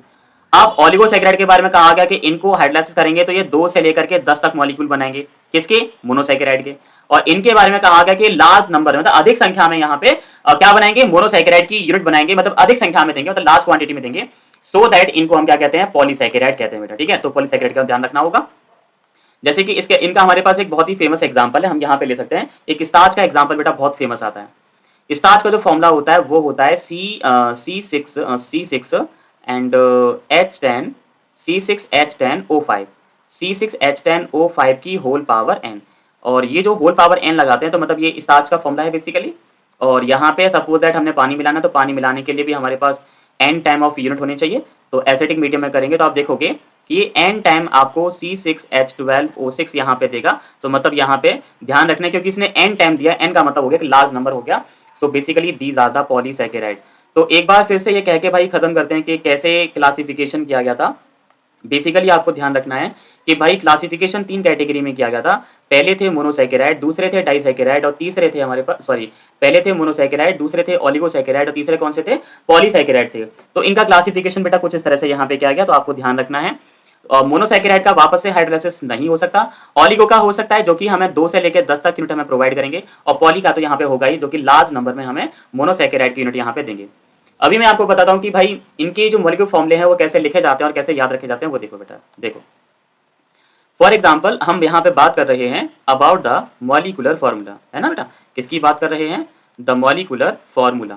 अब ओलिगोसैकेराइड के बारे में कहा गया कि इनको हाइड्रोलाइसिस करेंगे तो ये 2 से लेकर के 10 तक मॉलिक्यूल बनाएंगे, किसके, मोनोसैकेराइड के। और इनके बारे में कहा गया कि लार्ज नंबर, मतलब अधिक संख्या में यहाँ पे क्या बनाएंगे, मोनोसैकेराइड की यूनिट बनाएंगे, मतलब अधिक संख्या में देंगे, मतलब लार्ज क्वांटिटी में देंगे, सो दैट इनको हम क्या कहते हैं, पॉलीसैकेराइड कहते हैं बेटा। ठीक है, तो पॉलीसैकेराइड का ध्यान रखना होगा। जैसे कि इसके इनका हमारे पास एक बहुत ही फेमस एग्जाम्पल है, हम यहाँ पे ले सकते हैं एक स्टार्च का एग्जाम्पल बेटा, बहुत फेमस आता है। स्टार्च का जो फॉर्मूला होता है वो होता है C6 and H10, C6H10O5, C6H10O5 की होल पावर n। और ये जो होल पावर n लगाते हैं तो मतलब ये स्टार्च का फॉर्मूला है बेसिकली। और यहाँ पे सपोज दैट हमने पानी मिलाना है, तो पानी मिलाने के लिए भी हमारे पास n टाइम ऑफ यूनिट होनी चाहिए। तो एसिडिक मीडियम में करेंगे तो आप देखोगे ये एन टाइम आपको C6H12O6 यहाँ पे देगा। तो मतलब यहाँ पे ध्यान रखना है क्योंकि इसने एन टाइम दिया, एन का मतलब हो गया कि लार्ज नंबर हो गया। So basically these are the polysaccharide. तो एक बार फिर से ये कह के भाई खत्म करते हैं कि कैसे क्लासिफिकेशन किया गया था। बेसिकली आपको ध्यान रखना है कि भाई क्लासिफिकेशन 3 कैटेगरी में किया गया था। पहले थे मोनोसैकेराइड, दूसरे थे डाइसैकेराइड और तीसरे थे हमारे पास पहले थे मोनोसैकेराइड, दूसरे थे ओलिगोसैकेराइड और तीसरे कौन से थे? पॉलीसैकेराइड थे। तो इनका क्लासिफिकेशन बेटा कुछ इस तरह से यहाँ पे किया गया, तो आपको ध्यान रखना है। और मोनोसैकेराइड का वापस से हाइड्रोलाइसिस नहीं हो सकता। ऑलिगो का हो सकता है जो कि हमें 2 से लेकर 10 तक यूनिट हमें प्रोवाइड करेंगे, और पॉली का तो यहाँ पे होगा ही जो कि लार्ज नंबर में हमें मोनोसैकेराइड की यूनिट यहाँ पे देंगे। अभी मैं आपको बताता हूँ कि भाई इनके जो मॉलिक्यूल फॉर्मूले हैं वो कैसे लिखे जाते हैं और कैसे याद रखे जाते हैं, वो देखो बेटा। देखो फॉर एग्जाम्पल हम यहाँ पे बात कर रहे हैं अबाउट द मॉलिकुलर फॉर्मूला, है ना बेटा। किसकी बात कर रहे हैं? The molecular formula.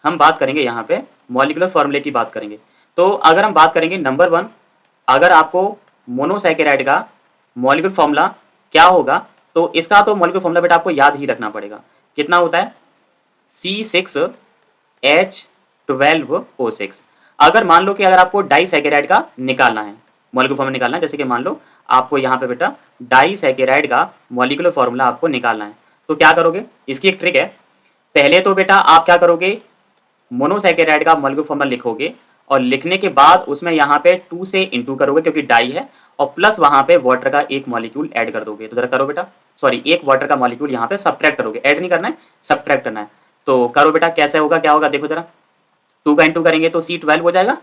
हम बात करेंगे यहाँ पे मॉलिकुलर फॉर्मूले की बात करेंगे। तो अगर हम बात करेंगे नंबर 1, अगर आपको मोनोसैकेराइड का मॉलिक्यूलर फॉर्मूला क्या होगा, तो इसका तो मॉलिक्यूलर फॉर्मूला बेटा आपको याद ही रखना पड़ेगा। कितना होता है? C6H12O6। अगर मान लो कि अगर आपको डाइसैकेराइड का निकालना है, मॉलिक्यूलर फॉर्मूला निकालना है, जैसे कि मान लो आपको यहाँ पे बेटा डाइसैकेराइड का मॉलिक्यूलर फॉर्मूला आपको निकालना है, तो क्या करोगे? इसकी एक ट्रिक है। पहले तो बेटा आप क्या करोगे? मोनोसैकेराइड का मॉलिक्यूलर फॉर्मूला लिखोगे और लिखने के बाद उसमें यहाँ पे 2 से इंटू करोगे क्योंकि डाई है, और प्लस वहां पे वाटर का एक मॉलिक्यूल ऐड कर दोगे। तो जरा करो बेटा, सॉरी एक वाटर का मॉलिक्यूल यहाँ पे सब्ट्रैक्ट करोगे, ऐड नहीं करना है, सब्ट्रैक्ट करना है। तो करो बेटा, कैसे होगा, क्या होगा देखो जरा। 2 का इंटू करेंगे तो C12 हो जाएगा,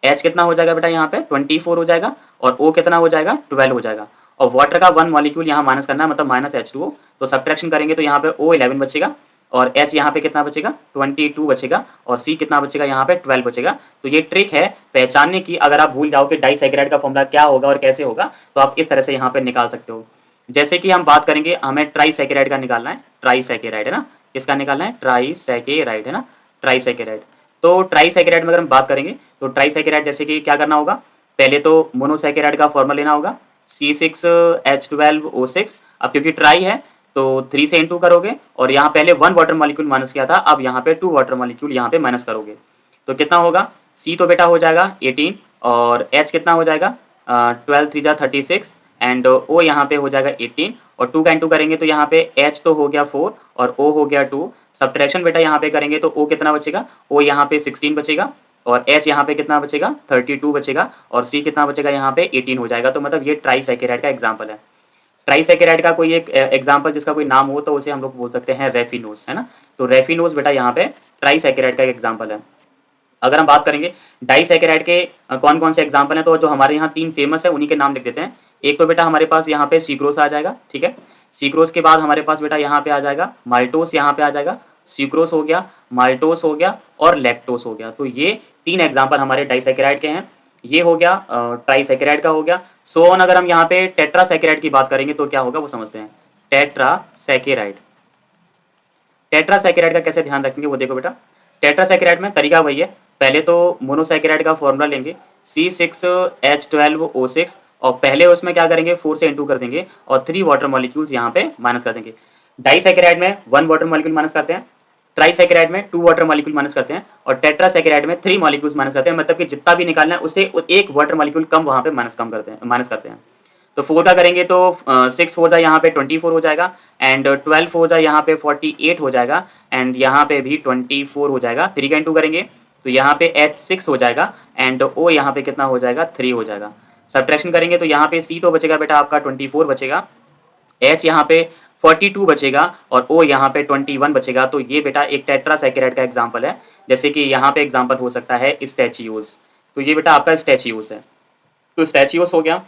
H कितना हो जाएगा बेटा यहाँ पे 24 हो जाएगा, और O कितना हो जाएगा 12 हो जाएगा, और वाटर का 1 मॉलिक्यूल यहाँ माइनस करना है, मतलब माइनस H2O। तो सब्ट्रैक्शन करेंगे तो यहाँ पे O 11 बचेगा, और H यहाँ पे कितना बचेगा 22 बचेगा, और C कितना बचेगा यहाँ पे 12 बचेगा। तो ये ट्रिक है पहचानने की। अगर आप भूल जाओ कि डाइसैकेराइड का फॉर्मूला क्या होगा और कैसे होगा, तो आप इस तरह से यहाँ पे निकाल सकते हो। जैसे कि हम बात करेंगे, हमें ट्राइसैकेराइड का निकालना है, ट्राइसैकेराइड है ना, किसका निकालना है? ट्राइसैकेराइड है ना, ट्राइसैकेराइड। तो ट्राइसैकेराइड में अगर हम बात करेंगे तो ट्राइसैकेराइड जैसे कि क्या करना होगा, पहले तो मोनोसैकेराइड का फॉर्मूला लेना होगा C6H12O6। अब क्योंकि ट्राई है तो 3 से इंटू करोगे, और यहाँ पहले 1 वाटर मॉलिक्यूल माइनस किया था, अब यहाँ पे 2 वाटर मॉलिक्यूल यहाँ पे माइनस करोगे। तो कितना होगा? C तो बेटा हो जाएगा 18, और H कितना हो जाएगा 12 3 जा 36, एंड O यहाँ पे हो जाएगा 18, और 2 का इंटू करेंगे तो यहाँ पे H तो हो गया 4 और O हो गया 2। सब्ट्रैक्शन बेटा यहाँ पे करेंगे तो O कितना बचेगा? O यहाँ पे 16 बचेगा, और H यहाँ पे कितना बचेगा 32 बचेगा, और C कितना बचेगा यहाँ पे 18 हो जाएगा। तो मतलब ये ट्राइसैकेराइड का एग्जाम्पल है। ट्राइसैकेराइड का कोई एक एग्जाम्पल जिसका कोई नाम हो तो उसे हम लोग बोल सकते हैं रेफिनोस, है ना। तो रेफिनोस बेटा यहाँ पे ट्राइसैकेराइड का एक एग्जाम्पल है। अगर हम बात करेंगे डाइसैकेराइड के कौन कौन से एग्जाम्पल हैं, तो जो हमारे यहाँ 3 फेमस है उन्हीं के नाम लिख देते हैं। एक तो बेटा हमारे पास यहाँ पे सीक्रोस आ जाएगा, ठीक है। सीक्रोस के बाद हमारे पास बेटा यहाँ पे आ जाएगा माल्टोस, यहाँ पे आ जाएगा सीक्रोस हो गया, माल्टोस हो गया और लैक्टोस हो गया। तो ये 3 एग्जाम्पल हमारे डाइसैकेराइड के हैं। ये हो गया ट्राइसैकेराइड का हो गया। सो ऑन अगर हम यहाँ पे टेट्रासैकेराइड की बात करेंगे तो क्या होगा वो समझते हैं। टेट्रासैकेराइड, टेट्रासैकेराइड का कैसे ध्यान रखेंगे वो देखो बेटा। टेट्रासैकेराइड में तरीका वही है, पहले तो मोनोसैकेराइड का फॉर्मूला लेंगे C6H12O6, और पहले उसमें क्या करेंगे 4 से इंटू कर देंगे और 3 वाटर मॉलिक्यूल्स यहाँ पे माइनस कर देंगे। डाइसैकेराइड में 1 वाटर मॉलिक्यूल माइनस करते हैं, ट्राइसैकेराइड में 2 वाटर मॉलिक्यूल माइनस करते हैं, और टेट्रासैकेराइड में 3 मॉलिक्यूल्स माइनस करते हैं। मतलब कि जितना भी निकालना है उससे 1 वाटर मॉलिक्यूल कम वहाँ पे माइनस करते हैं। तो 4 का करेंगे तो 6 4 जा यहाँ पे 24 हो जाएगा, एंड 12 4 जा यहाँ पे 48 हो जाएगा, एंड यहाँ पे भी 24 हो जाएगा। 3 का इंटू करेंगे तो यहाँ पे H6 हो जाएगा, एंड O यहाँ पे कितना हो जाएगा 3 हो जाएगा। सब्ट्रैक्शन करेंगे तो यहाँ पे C तो बचेगा बेटा आपका 24 बचेगा, H यहाँ पे 42 बचेगा, और O यहाँ पे 21 बचेगा। तो ये बेटा एक टेट्रासैकेराइड का एग्जाम्पल है। जैसे कि यहाँ पे एग्जाम्पल हो सकता है स्टैचियोस, तो ये बेटा आपका स्टैचियोस है। तो स्टैचियोस हो गया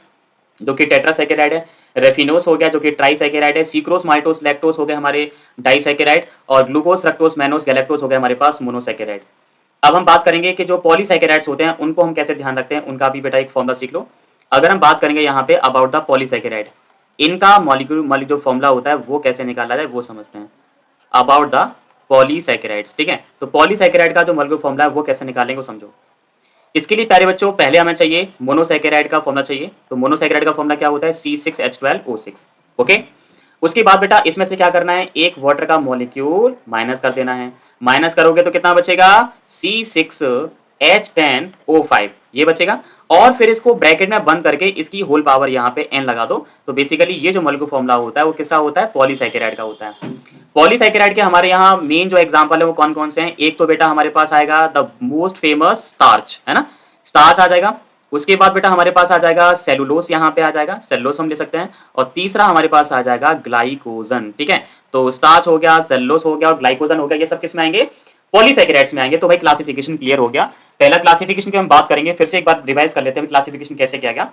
जो कि टेट्रासैकेराइड है, रेफिनोस हो गया जो कि ट्राइसैकेराइड है, सीक्रोस माल्टोस लैक्टोस हो गए हमारे डाइसैकेराइड, और ग्लूकोस फ्रक्टोस मैनोस गैलेक्टोस हो गए हमारे पास मोनोसैकेराइड। अब हम बात करेंगे कि जो पॉलीसैकेराइड्स होते हैं उनको हम कैसे ध्यान रखते हैं, उनका भी बेटा एक फॉर्मूला सीख लो। अगर हम बात करेंगे यहाँ पे अबाउट द पॉलीसैकेराइड, इनका मॉलिक्यूल जो फॉर्मूला होता है वो कैसे निकाला जाए वो समझते हैं। अबाउट द पॉलीसैकेराइड्स, ठीक है। तो पॉलीसैकेराइड का जो मॉलिक्यूल फॉर्मूला है वो कैसे निकालेंगे वो समझो। इसके लिए प्यारे बच्चों पहले हमें चाहिए मोनोसैकेराइड का फॉर्मूला चाहिए। तो मोनोसैकेराइड का फॉर्मूला क्या होता है C6H12O6, ओके। उसके बाद बेटा इसमें से क्या करना है, एक वाटर का मॉलिक्यूल माइनस कर देना है। माइनस करोगे तो कितना बचेगा H10O5 ये बचेगा, और फिर इसको ब्रैकेट में बंद करके इसकी होल पावर यहाँ पे n लगा दो। तो बेसिकली ये जो मोलेक्युलर फॉर्मूला होता है वो किसका होता है, पॉलीसैकेराइड का होता है। पॉलीसैकेराइड के हमारे यहाँ मेन जो एग्जांपल है वो कौन कौन से हैं, एक तो बेटा हमारे पास आएगा द मोस्ट फेमस स्टार्च, है ना, स्टार्च आ जाएगा। उसके बाद बेटा हमारे पास आ जाएगा सेलुलोस, यहाँ पे आ जाएगा सेलुलोस हम ले सकते हैं। और तीसरा हमारे पास आ जाएगा ग्लाइकोजन, ठीक है। तो स्टार्च हो गया, सेलुलोस हो गया और ग्लाइकोजन हो गया, ये सब किस में आएंगे, पॉलीसैकेराइड्स में आएंगे। तो भाई क्लासिफिकेशन क्लियर हो गया। पहला क्लासिफिकेशन की हम बात करेंगे, फिर से एक बार रिवाइज कर लेते हैं क्लासिफिकेशन कैसे किया गया।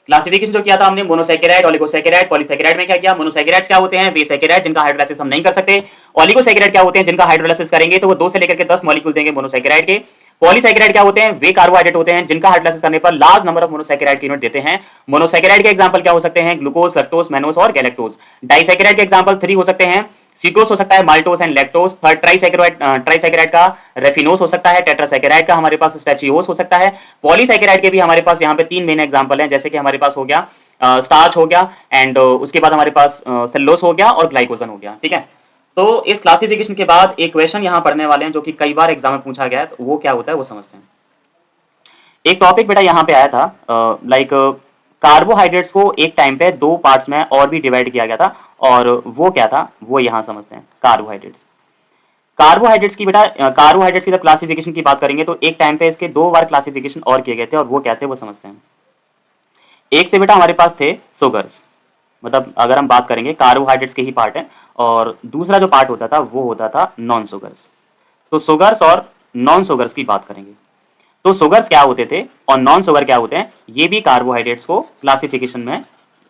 क्लासिफिकेशन जो किया था हमने, मोनोसैकेराइड, ओलिगोसैकेराइड, पॉलीसैकेराइड में क्या किया, मोनोसैकेराइड्स क्या होते हैं, वे सैकेराइड जिनका हाइड्रोलाइसिस हम नहीं कर सकते। ओलिगोसैकेराइड क्या होते हैं, जिनका हाइड्रोलाइसिस करेंगे तो वो 2 से लेकर के 10 मॉलिक्यूल देंगे मोनोसैकेराइड के। पॉलीसैकेराइड क्या होते हैं, वे कार्बोहाइड्रेट होते हैं जिनका हाइड्रोलाइसिस करने पर लार्ज नंबर ऑफ मोनोसैकेराइड की यूनिट देते हैं। मोनोसैकेराइड के एग्जांपल क्या हो सकते हैं, ग्लूकोज, फ्रक्टोज, मैनोज और गैलेक्टोज। डाइसैकेराइड के एग्जांपल 3 हो सकते हैं, सिक्रोज हो सकता है, माल्टोज एंड लैक्टोज। थर्ड ट्राइसैकेराइड का रेफिनोज हो सकता है, टेट्रासैकेराइड का हमारे पास स्टैचियोस हो सकता है। पॉलीसैकेराइड के भी हमारे पास यहाँ पे 3 मेन एग्जांपल हैं, जैसे कि हमारे पास हो गया स्टार्च हो गया, एंड उसके बाद हमारे पास सेलुलोज हो गया और ग्लाइकोजन हो गया, ठीक है। तो इस क्लासिफिकेशन के बाद एक क्वेश्चन यहाँ पढ़ने वाले हैं जो कि कई बार एग्जाम में पूछा गया है, तो वो क्या होता है वो समझते हैं। एक टॉपिक बेटा यहाँ पे आया था, लाइक कार्बोहाइड्रेट्स को एक टाइम पे 2 पार्ट्स में और भी डिवाइड किया गया था, और वो क्या था वो यहाँ समझते हैं। कार्बोहाइड्रेट्स की बेटा कार्बोहाइड्रेट्स की जब क्लासिफिकेशन की बात करेंगे तो एक टाइम पे इसके 2 बार क्लासिफिकेशन और किए गए थे, और वो क्या थे वो समझते हैं। एक तो बेटा हमारे पास थे सुगर्स, मतलब अगर हम बात करेंगे कार्बोहाइड्रेट्स के ही पार्ट है, और दूसरा जो पार्ट होता था वो होता था नॉन सुगर्स। तो सुगर्स और नॉन सुगर्स की बात करेंगे, तो सुगर्स क्या होते थे और नॉन सुगर क्या होते हैं, ये भी कार्बोहाइड्रेट्स को क्लासिफिकेशन में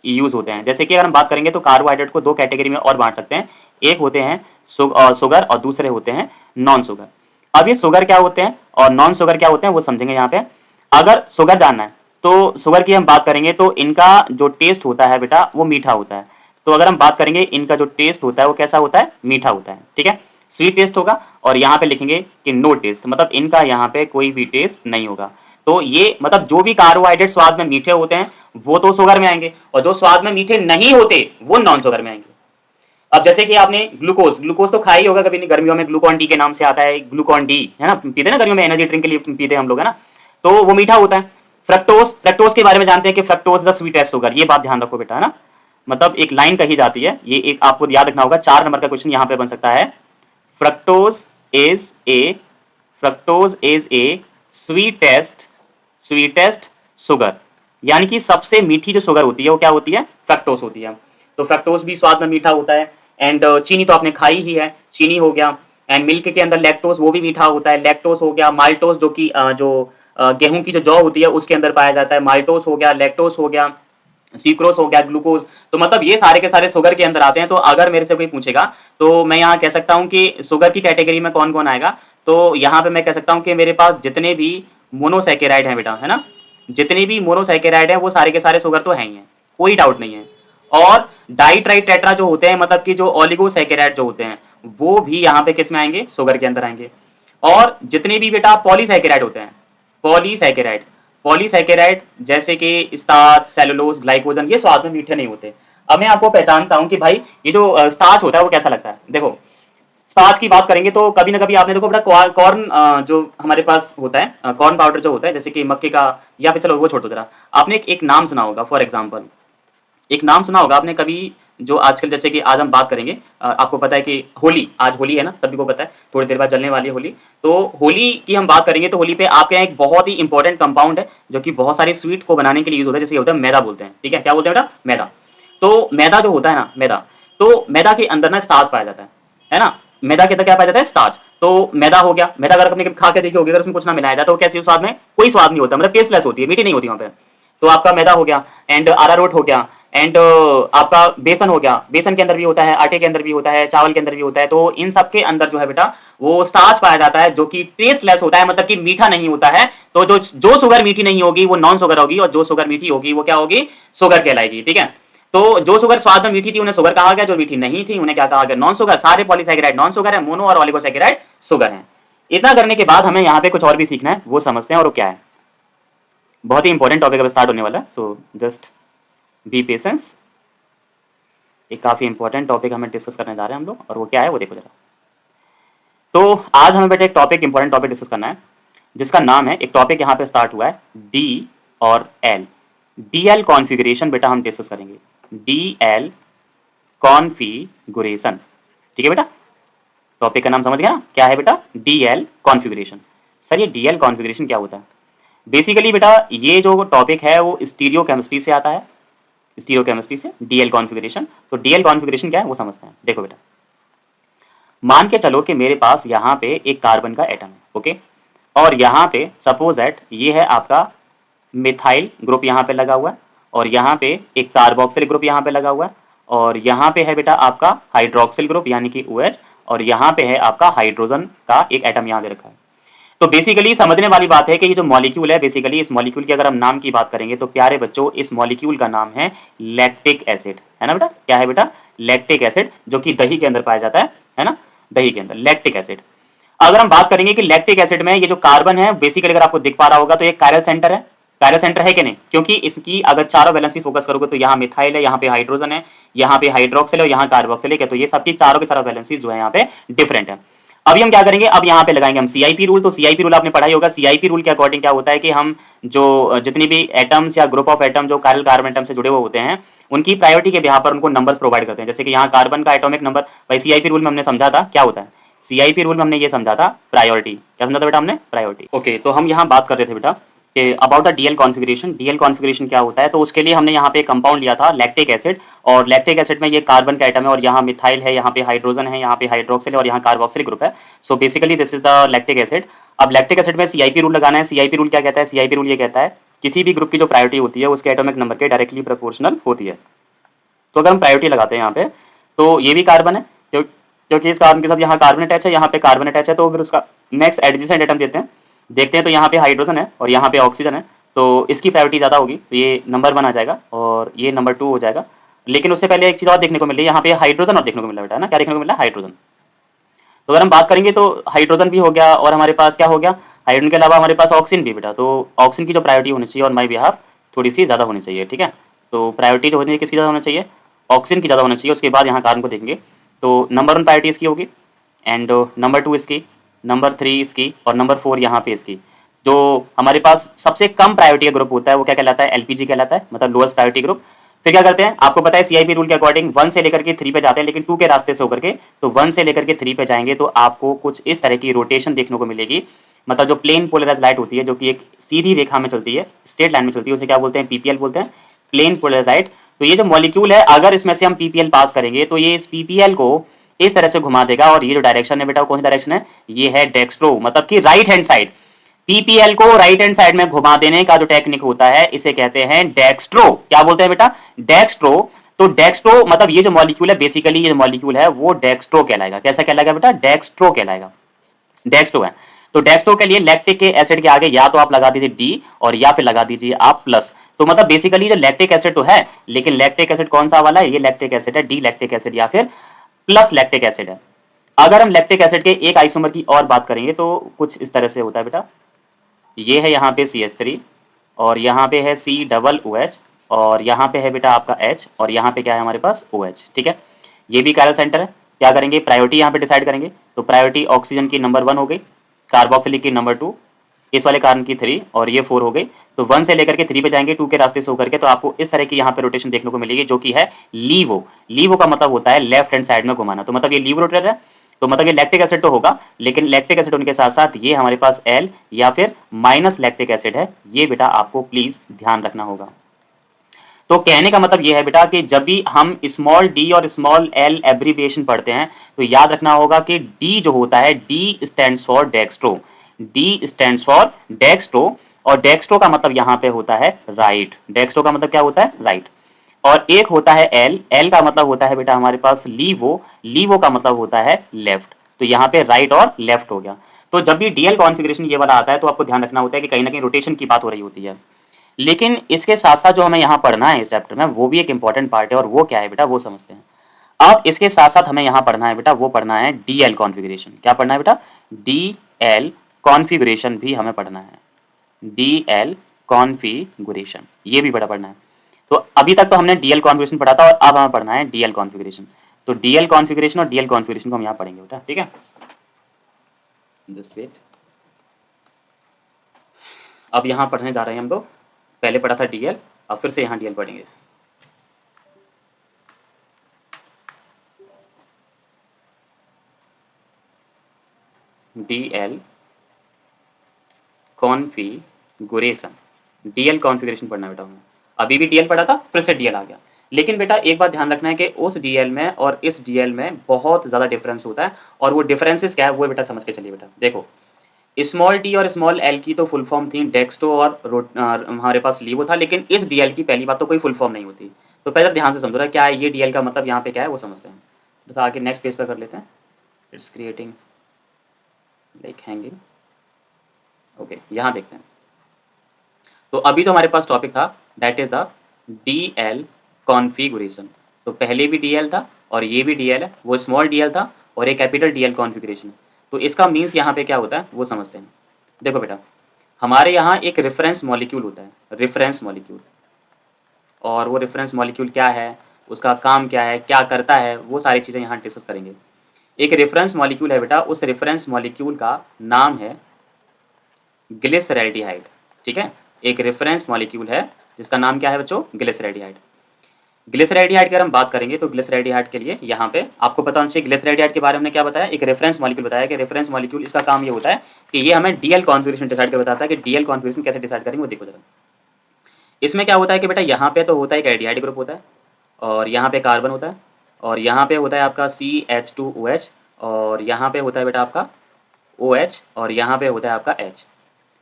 यूज होते हैं। जैसे कि अगर हम बात करेंगे तो कार्बोहाइड्रेट को 2 कैटेगरी में और बांट सकते हैं, एक होते हैं सुगर और दूसरे होते हैं नॉन सुगर। अब ये सुगर क्या होते हैं और नॉन सुगर क्या होते हैं वो समझेंगे यहाँ पे। अगर सुगर जानना है तो सुगर की हम बात करेंगे तो इनका जो टेस्ट होता है बेटा वो मीठा होता है। तो अगर हम बात करेंगे इनका जो टेस्ट होता है वो कैसा होता है, मीठा होता है, ठीक है, स्वीट टेस्ट होगा। और यहाँ पे लिखेंगे कि नो टेस्ट, मतलब इनका यहाँ पे कोई भी टेस्ट नहीं होगा। तो ये मतलब जो भी कार्बोहाइड्रेट स्वाद में मीठे होते हैं वो तो शुगर में आएंगे, और जो स्वाद में मीठे नहीं होते वो नॉन शुगर में आएंगे। अब जैसे कि आपने ग्लूकोज ग्लूकोज तो खाया ही होगा कभी, नहीं, गर्मियों में ग्लूकॉन डी के नाम से आता है, ग्लूकॉन डी है ना, पीते ना गर्मियों में, एनर्जी ड्रिंक के लिए पीते हम लोग, है ना, तो वो मीठा होता है। फ्रक्टोज फ्रक्टोज के बारे में जानते हैं कि फ्रक्टोज द स्वीटेस्ट शुगर, ये बात ध्यान रखो बेटा, है ना, मतलब एक लाइन कही जाती है, ये एक आपको याद रखना होगा, 4 नंबर का क्वेश्चन यहाँ पे बन सकता है। Fructose is a fructose is a sweetest sugar, यानी कि सबसे मीठी जो शुगर होती है वो क्या होती है, फ्रक्टोज होती है। तो फ्रक्टोज भी स्वाद में मीठा होता है। एंड चीनी तो आपने खाई ही है, चीनी हो गया। एंड मिल्क के अंदर लैक्टोज, वो भी मीठा होता है, लैक्टोज हो गया। माल्टोज जो कि गेहूं की जो जौ होती है उसके अंदर पाया जाता है, माल्टोज हो गया, लैक्टोज हो गया, सीक्रोस हो गया, ग्लूकोज। तो मतलब ये सारे के सारे शुगर के अंदर आते हैं। तो अगर मेरे से कोई पूछेगा तो मैं यहाँ कह सकता हूँ कि शुगर की कैटेगरी में कौन कौन आएगा, तो यहाँ पे मैं कह सकता हूँ कि मेरे पास जितने भी मोनोसैकेराइड हैं बेटा, है ना, जितने भी मोनोसैकेराइड हैं वो सारे के सारे शुगर तो हैं ही हैं, कोई डाउट नहीं है। और डाई ट्राई टेट्रा जो होते हैं, मतलब कि जो ओलिगोसैकेराइड जो होते हैं वो भी यहाँ पे किस में आएंगे, शुगर के अंदर आएंगे। और जितने भी बेटा पॉलीसैकेराइड होते हैं, पॉलीसैकेराइड पॉलीसैकेराइड जैसे कि स्टार्च, सेलुलोज, ग्लाइकोजन, ये स्वाद में मीठे नहीं होते। अब मैं आपको पहचानता हूं कि भाई ये जो स्टार्च होता है वो कैसा लगता है। देखो स्टार्च की बात करेंगे तो कभी ना कभी आपने देखो बेटा कॉर्न जो हमारे पास होता है, कॉर्न पाउडर जो होता है, जैसे कि मक्के का, या फिर चलो वो छोड़ दो जरा, आपने एक नाम सुना होगा, फॉर एग्जाम्पल एक नाम सुना होगा आपने कभी, जो आजकल जैसे कि आज हम बात करेंगे, आपको पता है कि होली, आज होली है ना, सभी को पता है, थोड़ी देर बाद जलने वाली है होली। तो होली की हम बात करेंगे तो होली पे आपके यहाँ एक बहुत ही इंपॉर्टेंट कंपाउंड है जो कि बहुत सारी स्वीट को बनाने के लिए यूज होता है, जैसे होता है मैदा बोलते हैं, ठीक है, क्या बोलते हैं बेटा, मैदा। तो मैदा जो होता है ना, मैदा, तो मैदा के अंदर ना स्टार्च पाया जाता है ना, मैदा के अंदर क्या पाया जाता है, स्टार्च। तो मैदा हो गया, मैदा अगर अपने खा के देखी होगी, अगर उसमें कुछ ना मिलाया जाए तो कैसी स्वाद में, कोई स्वाद नहीं होता, मतलब टेस्टलेस होती है, मीठी नहीं होती वहां पे। तो आपका मैदा हो गया, एंड अरारोट हो गया, एंड आपका बेसन हो गया, बेसन के अंदर भी होता है, आटे के अंदर भी होता है, चावल के अंदर भी होता है। तो इन सब के अंदर जो है बेटा वो स्टार्च पाया जाता है जो कि टेस्टलेस होता है, मतलब कि मीठा नहीं होता है। तो जो शुगर मीठी नहीं होगी वो नॉन शुगर होगी, और जो शुगर मीठी होगी वो क्या होगी, शुगर कहलाएगी, ठीक है। तो जो शुगर स्वाद में मीठी थी उन्हें शुगर कहा गया, जो मीठी नहीं थी उन्हें क्या कहा गया, नॉन शुगर। सारे पॉलीसैकेराइड नॉन शुगर है, मोनो और ओलिगोसैकेराइड शुगर है। इतना करने के बाद हमें यहाँ पे कुछ और भी सीखना है, वो समझते हैं, और वो क्या है, बहुत ही इंपॉर्टेंट टॉपिक अब स्टार्ट होने वाला है, सो जस्ट बी पेशेंस। एक काफी इंपॉर्टेंट टॉपिक हमें डिस्कस करने जा रहे हैं हम लोग, और वो क्या है वो देखो जरा। तो आज हमें बेटा एक टॉपिक, इंपॉर्टेंट टॉपिक डिस्कस करना है। जिसका नाम है, एक टॉपिक यहाँ पे स्टार्ट हुआ है डी और एल। डीएल कॉन्फ़िगरेशन बेटा हम डिस्कस करेंगे, डीएल कॉन्फ़िगरेशन, ठीक है बेटा। टॉपिक का नाम समझ गया ना, क्या है बेटा, डीएल कॉन्फ़िगरेशन। सर ये डीएल कॉन्फ़िगरेशन क्या होता है? बेसिकली बेटा ये जो टॉपिक है वो स्टीरियो केमिस्ट्री से आता है, स्टीरियो केमिस्ट्री से, डीएल कॉन्फ़िगरेशन। तो डीएल कॉन्फ़िगरेशन क्या है वो समझते हैं। देखो बेटा, मान के चलो कि मेरे पास यहाँ पे एक कार्बन का एटम है, ओके, और यहाँ पे सपोज दैट ये है आपका मिथाइल ग्रुप यहाँ पे लगा हुआ है, और यहाँ पे एक कार्बोक्सिल ग्रुप यहाँ पे लगा हुआ है, और यहाँ पे है बेटा आपका हाइड्रोक्सिल ग्रुप यानी कि OH, और यहाँ पे है आपका हाइड्रोजन का एक एटम यहाँ दे रखा है। तो बेसिकली समझने वाली बात है कि ये जो मॉलिक्यूल है, बेसिकली इस मॉलिक्यूल की अगर हम नाम की बात करेंगे तो प्यारे बच्चों इस मॉलिक्यूल का नाम है लैक्टिक एसिड, है ना बेटा, क्या है बेटा, लैक्टिक एसिड, जो कि दही के अंदर पाया जाता है ना, दही के अंदर लैक्टिक एसिड। अगर हम बात करेंगे कि लैक्टिक एसिड में ये जो कार्बन है, बेसिकली अगर आपको दिख पा रहा होगा तो ये कायरल सेंटर है, कायरल सेंटर है कि नहीं, क्योंकि इसकी अगर चारों वैलेंसी फोकस करोगे तो यहाँ मिथाइल है, यहाँ पे हाइड्रोजन है, यहाँ पे हाइड्रोक्सिल है, यहाँ कार्बोक्सिलिक है, तो ये सबकी चारों के चारों वैलेंसी जो है यहाँ पे डिफरेंट है। अभी हम क्या करेंगे, अब यहाँ पे लगाएंगे हम सीआईपी रूल। तो सीआईपी रूल आपने पढ़ा ही होगा। सीआईपी रूल के अकॉर्डिंग क्या होता है कि हम जो जितनी भी एटम्स या ग्रुप ऑफ एटम जो कायरल कार्बन एटम से जुड़े हुए होते हैं, उनकी प्रायोरिटी के बिहाफ पर उनको नंबर्स प्रोवाइड करते हैं। जैसे कि यहाँ कार्बन का एटॉमिक नंबर, भाई सीआईपी रूल में हमने समझा था क्या होता है, सीआईपी रूल में हमने ये समझा था प्रायोरिटी, क्या समझा था बेटा हमने, प्रायोरिटी। ओके, तो हम यहाँ बात कर रहे थे बेटा कि about the DL configuration. DL configuration क्या होता है, तो उसके लिए हमने यहाँ पे कंपाउंड लिया था लैक्टिक एसिड, और लैक्टिक एसिड में ये कार्बन का एटम है, और यहाँ मिथाइल है, यहाँ पे हाइड्रोजन है, यहाँ पे हाइड्रोक्सिल है, और यहाँ कार्बोक्सिल ग्रुप है। So basically this is the lactic acid. अब लैक्टिक एसिड में सीआईपी रूल लगाना है। सीआईपी रूल क्या कहता है, सीआईपी रूल ये कहता है किसी भी ग्रुप की जो प्रायोरिटी होती है उसके एटॉमिक नंबर के डायरेक्टली प्रोपोर्शनल होती है। तो अगर हम प्रायोरिटी लगाते हैं यहाँ पे, तो ये भी कार्बन है, क्योंकि इस कार्बन के साथ यहाँ कार्बन अटैच है, यहाँ पे कार्बन अटैच है, तो फिर उसका नेक्स्ट एडजेसेंट एटम देखते हैं तो यहाँ पे हाइड्रोजन है और यहाँ पे ऑक्सीजन है, तो इसकी प्रायोरिटी ज़्यादा होगी, तो ये नंबर 1 आ जाएगा और ये नंबर 2 हो जाएगा। लेकिन उससे पहले एक चीज़ और देखने को मिल रही है, यहाँ पे हाइड्रोजन और देखने को मिल रहा है बेटा, ना क्या देखने को मिल रहा है, हाइड्रोजन। तो अगर हम बात करेंगे तो हाइड्रोजन भी हो गया, और हमारे पास क्या हो गया, हाइड्रोजन के अलावा हमारे पास ऑक्सीजन भी बेटा। तो ऑक्सीजन की जो प्रायोरिटी होनी चाहिए और माई बिहाफ थोड़ी सी ज़्यादा होनी चाहिए, ठीक है। तो प्रायोरिटी जो होनी है किसकी ज़्यादा होना चाहिए, ऑक्सीजन की ज़्यादा होना चाहिए। उसके बाद यहाँ कार्बन को देखेंगे तो नंबर 1 प्रायोरिटी इसकी होगी, एंड नंबर 2 इसकी, नंबर 3 इसकी, और नंबर 4 यहाँ पे इसकी। जो हमारे पास सबसे कम प्रायोरिटी का ग्रुप होता है वो क्या कहलाता है, एलपीजी कहलाता है, मतलब लोएस्ट प्रायोरिटी ग्रुप। फिर क्या करते हैं, आपको पता है सीआईपी रूल के अकॉर्डिंग 1 से लेकर के 3 पे जाते हैं, लेकिन 2 के रास्ते से होकर के, तो 1 से लेकर के 3 पे जाएंगे तो आपको कुछ इस तरह की रोटेशन देखने को मिलेगी। मतलब जो प्लेन पोलराइज लाइट होती है, जो कि एक सीधी रेखा में चलती है, स्ट्रेट लाइन में चलती है, उसे क्या बोलते हैं, पीपीएल बोलते हैं, प्लेन पोलराइज लाइट। तो ये जो मॉलिक्यूल है, अगर इसमें से हम पीपीएल पास करेंगे तो ये इस पीपीएल को इस तरह से घुमा देगा, और ये जो डायरेक्शन है बेटा कौन सी डायरेक्शन है, ये है डेक्स्ट्रो, मतलब कि राइट हैंड साइड। पीपीएल को राइट हैंड साइड में घुमा देने का जो टेक्निक होता है इसे कहते हैं डेक्स्ट्रो। क्या बोलते हैं बेटा, डेक्स्ट्रो। तो डेक्स्ट्रो मतलब ये जो मॉलिक्यूल है, बेसिकली ये जो मॉलिक्यूल है वो डेक्स्ट्रो कहलाएगा। कैसा कहलाएगा बेटा, डेक्स्ट्रो कहलाएगा, डेक्स्ट्रो है। तो डेक्स्ट्रो के लिए लैक्टिक एसिड के आगे या तो आप लगा दीजिए डी, और या फिर लगा दीजिए आप प्लस। तो मतलब बेसिकली जो लैक्टिक एसिड तो है, लेकिन लैक्टिक एसिड कौन सा वाला है, ये लैक्टिक एसिड है, डी लैक्टिक एसिड या फिर प्लस लैक्टिक एसिड है। अगर हम लैक्टिक एसिड के एक आइसोमर की और बात करेंगे तो कुछ इस तरह से होता है बेटा, ये है यहाँ पे CH3, और यहाँ पे है C OH, और यहाँ पे है बेटा आपका H, और यहाँ पे क्या है हमारे पास OH, ठीक है। ये भी कायरल सेंटर है। क्या करेंगे, प्रायोरिटी यहाँ पे डिसाइड करेंगे। तो प्रायोरिटी ऑक्सीजन की नंबर 1 हो गई, कार्बोक्सिलिक की नंबर 2, इस वाले कार्बन की 3, और ये 4 हो गई। तो 1 से लेकर के 3 पे जाएंगे, 2 के रास्ते से होकर के, तो आपको इस तरह की यहाँ पे रोटेशन देखने को मिलेगी, जो कि है लीवो। लीवो का मतलब होता है लेफ्ट हैंड साइड में घुमाना, तो मतलब ये लीवो रोटेटर है। तो मतलब ये लैक्टिक एसिड तो होगा, लेकिन लैक्टिक एसिड उनके साथ साथ ये हमारे पास एल या फिर माइनस लैक्टिक एसिड है। ये बेटा आपको प्लीज ध्यान रखना होगा। तो कहने का मतलब ये है बेटा कि जब भी हम स्मॉल डी और स्मॉल एल एब्रीविएशन पढ़ते हैं तो याद रखना होगा कि डी जो होता है, D stands for dextro, D stands for dextro, और डेक्स्ट्रो का मतलब यहाँ पे होता है राइट। डेक्स्ट्रो का मतलब क्या होता है, राइट। और एक होता है एल, एल का मतलब होता है बेटा हमारे पास लीवो, लीवो का मतलब होता है लेफ्ट। तो यहाँ पे राइट और लेफ्ट हो गया। तो जब भी डीएल कॉन्फ़िगरेशन ये वाला आता है तो आपको ध्यान रखना होता है कि कहीं ना कहीं रोटेशन की बात हो रही होती है। लेकिन इसके साथ साथ जो हमें यहाँ पढ़ना है इस चैप्टर में, वो भी एक इंपॉर्टेंट पार्ट है, और वो क्या है बेटा वो समझते हैं। अब इसके साथ साथ हमें यहाँ पढ़ना है बेटा, वो पढ़ना है डीएल कॉन्फ़िगरेशन। क्या पढ़ना है बेटा, डीएल कॉन्फ़िगरेशन भी हमें पढ़ना है, डीएल कॉन्फ़िगरेशन ये भी बड़ा पढ़ना है। तो अभी तक तो हमने डीएल कॉन्फ़िगरेशन पढ़ा था, और अब हमें पढ़ना है डीएल कॉन्फ़िगरेशन। तो डीएल कॉन्फ़िगरेशन और डीएल कॉन्फ़िगरेशन को हम यहाँ पढ़ेंगे बेटा, ठीक है। Just wait. अब यहाँ पढ़ने जा रहे हैं हम लोग, पहले पढ़ा था DL, अब फिर से यहाँ DL पढ़ेंगे। DL कॉन्फ़िगरेशन, DL कॉन्फ़िगरेशन पढ़ना बेटा हमें। अभी भी DL पढ़ा था, फिर से DL आ गया। लेकिन बेटा एक बात ध्यान रखना है कि उस DL में और इस DL में बहुत ज़्यादा डिफरेंस होता है, और वो डिफरेंसेस क्या है वो बेटा समझ के चलिए बेटा। देखो, स्मॉल टी और स्मॉल एल की तो फुल फॉर्म थी डेक्स्टो और हमारे पास लीवो था, लेकिन इस DL की पहली बात तो कोई फुल फॉर्म नहीं होती। तो पहले ध्यान से समझो ना क्या है ये DL का मतलब यहाँ पे क्या है वो समझते हैं। बस आगे नेक्स्ट पेज पर कर लेते हैं। It's creating like hanging. Okay, यहाँ देखते हैं। तो अभी जो हमारे पास टॉपिक था that is the DL configuration. तो पहले भी DL था और ये भी DL है, वो स्मॉल DL था और ये कैपिटल DL कॉन्फ़िगरेशन। तो इसका मीन्स यहाँ पे क्या होता है वो समझते हैं। देखो बेटा, हमारे यहाँ एक रेफरेंस मॉलिक्यूल होता है, रेफरेंस मॉलिक्यूल, और वो रेफरेंस मॉलिक्यूल क्या है, उसका काम क्या है, क्या करता है, वो सारी चीज़ें यहाँ डिस्कस करेंगे। एक रेफरेंस मॉलिक्यूल है बेटा, उस रेफरेंस मॉलिक्यूल का नाम है ग्लिसरैल्डिहाइड। ठीक है, एक रेफरेंस मॉलिक्यूल है जिसका नाम क्या है बच्चों, ग्लिसरैल्डिहाइड। ग्लिसरैल्डिहाइड की अगर हम बात करेंगे तो ग्लिसरैल्डिहाइड के लिए यहाँ पे आपको पता होना चाहिए ग्लिसरैल्डिहाइड के बारे में क्या बताया, एक रेफरेंस मॉलिक्यूल बताया कि रेफरेंस मॉलिक्यूल इसका काम ये होता है कि ये हमें DL कॉन्फ़िगरेशन डिसाइड कर बताता है कि DL कॉन्फ़िगरेशन कैसे डिसाइड करेंगे वो देखो जरा। इसमें क्या होता है कि बेटा यहाँ पे तो होता है एक एल्डिहाइड ग्रुप होता है, और यहाँ पे कार्बन होता है, और यहाँ पे होता है आपका CH2OH, और यहाँ पे होता है बेटा आपका OH, और यहाँ पे होता है आपका H।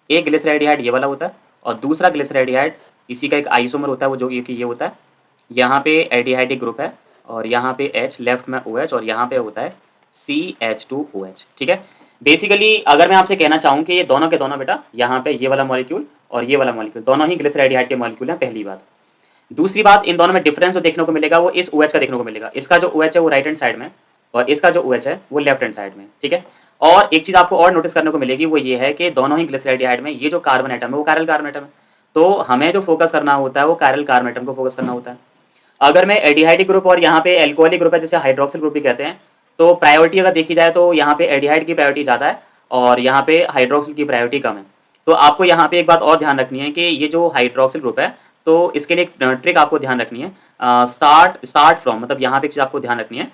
एक ग्लिसरैल्डिहाइड ये वाला होता है, और दूसरा ग्लिसरैल्डिहाइड इसी का एक आइसोमर होता है वो जो ये होता है। यहाँ पे एल्डिहाइडिक ग्रुप है, और यहाँ पे H, लेफ्ट में OH, और यहाँ पे होता है CH2OH। ठीक है, बेसिकली अगर मैं आपसे कहना चाहूँ कि ये दोनों के दोनों बेटा यहाँ पे ये वाला मॉलिक्यूल और ये वाला मॉलिक्यूल दोनों ही ग्लिसरैल्डिहाइड के मॉलिक्यूल हैं, पहली बात। दूसरी बात, इन दोनों में डिफरेंस जो देखने को मिलेगा वो इस OH का देखने को मिलेगा। इसका जो OH है वो राइट हैंड साइड में, और इसका जो OH है वो लेफ्ट हैंड साइड में। ठीक है, और एक चीज़ आपको और नोटिस करने को मिलेगी वो ये है कि दोनों ही ग्लिसरैल्डिहाइड में ये जो कार्बन एटम है वो कायरल कार्बन एटम है। तो हमें जो फोकस करना होता है वो कायरल कार्बन एटम को फोकस करना होता है। अगर मैं एल्डिहाइडिक ग्रुप और यहाँ पे एल्कोहलिक ग्रुप है जिसे हाइड्रोक्सिल ग्रुप भी कहते हैं, तो प्रायोरिटी अगर देखी जाए तो यहाँ पे एल्डिहाइड की प्रायोरिटी ज़्यादा है और यहाँ पे हाइड्रोक्सिल की प्रायोरिटी कम है। तो आपको यहाँ पे एक बात और ध्यान रखनी है कि ये जो हाइड्रोक्सिल ग्रुप है तो इसके लिए एक ट्रिक आपको ध्यान रखनी है। स्टार्ट फ्रॉम, मतलब यहाँ पे एक चीज़ आपको ध्यान रखनी है,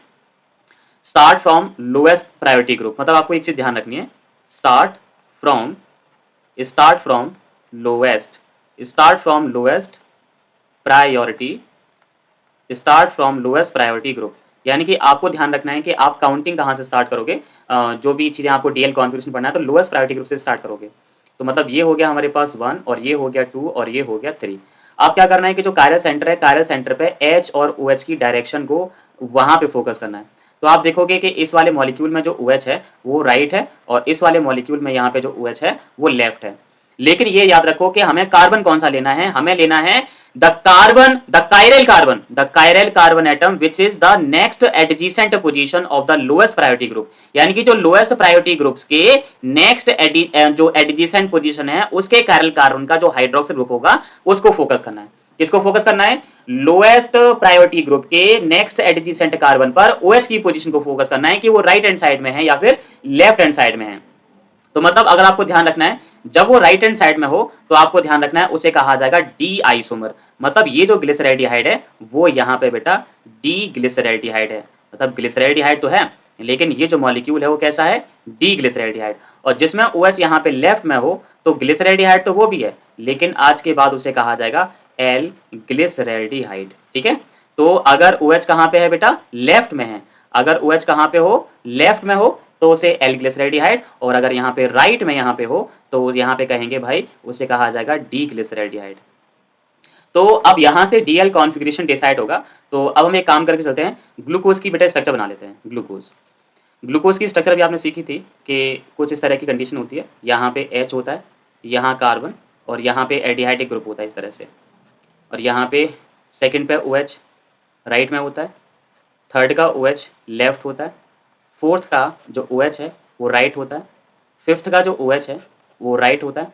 start from lowest priority group. मतलब आपको एक चीज़ ध्यान रखनी है, start from lowest, start from lowest priority, start from lowest priority group. यानी कि आपको ध्यान रखना है कि आप काउंटिंग कहाँ से स्टार्ट करोगे। जो भी चीज़ें आपको DL कॉन्फ़िगरेशन पढ़ना है तो लोएस्ट प्रायोरिटी ग्रुप से स्टार्ट करोगे। तो मतलब ये हो गया हमारे पास 1, और ये हो गया 2, और ये हो गया 3। आप क्या करना है कि जो कायरल सेंटर है, कायरल सेंटर पे H और OH की डायरेक्शन को वहाँ पे फोकस करना है। तो आप देखोगे कि इस वाले मॉलिक्यूल में जो OH है वो राइट है, और इस वाले मॉलिक्यूल में यहाँ पे जो OH है वो लेफ्ट है। लेकिन ये याद रखो कि हमें कार्बन कौन सा लेना है, हमें लेना है the chiral carbon atom which is the next adjacent position of the lowest priority group। यानी कि जो लोएस्ट प्रायोरिटी ग्रुप्स के नेक्स्ट जो एडजेसेंट पोजीशन है उसके कायरल कार्बन का जो हाइड्रोक्सिल ग्रुप होगा उसको फोकस करना है। किसको फोकस करना है, लोएस्ट प्रायोरिटी ग्रुप के नेक्स्ट एडजेसेंट कार्बन पर OH की पोजीशन को फोकस करना है कि वो राइट हैंड साइड में है या फिर लेफ्ट हैंड साइड में है। तो मतलब अगर आपको ध्यान रखना है जब वो राइट हैंड साइड में हो तो आपको ध्यान रखना है उसे कहा जाएगा डी आइसोमर। मतलब ये जो ग्लिसरैल्डिहाइड है वो यहाँ पे बेटा डी ग्लिसरैल्डिहाइड है। मतलब ग्लिसरैल्डिहाइड तो है लेकिन ये जो मॉलिक्यूल है वो कैसा है, डी ग्लिसरैल्डिहाइड। और जिसमें OH यहाँ पे लेफ्ट में हो तो ग्लिसरैल्डिहाइड तो वो भी है लेकिन आज के बाद उसे कहा जाएगा एल ग्लिसरैल्डिहाइड। ठीक है, तो अगर OH कहाँ पे है बेटा, लेफ्ट में है। अगर OH कहाँ पे हो, लेफ्ट में हो तो उसे एल ग्लिसरैल्डिहाइड, और अगर यहाँ पे राइट में यहाँ पे हो तो यहाँ पे कहेंगे भाई उसे कहा जाएगा डी ग्लिसरैल्डिहाइड। तो अब यहाँ से DL कॉन्फ़िगरेशन डिसाइड होगा। तो अब हम एक काम करके चलते हैं, ग्लूकोज की बेटा स्ट्रक्चर बना लेते हैं। ग्लूकोज की स्ट्रक्चर भी आपने सीखी थी कि कुछ इस तरह की कंडीशन होती है, यहाँ पे H होता है, यहाँ कार्बन, और यहाँ पे एल्डिहाइड ग्रुप होता है इस तरह से, और यहाँ पे सेकंड पे OH राइट में होता है, थर्ड का OH लेफ्ट होता है, फोर्थ का जो OH है वो राइट होता है, फिफ्थ का जो OH है वो राइट होता है,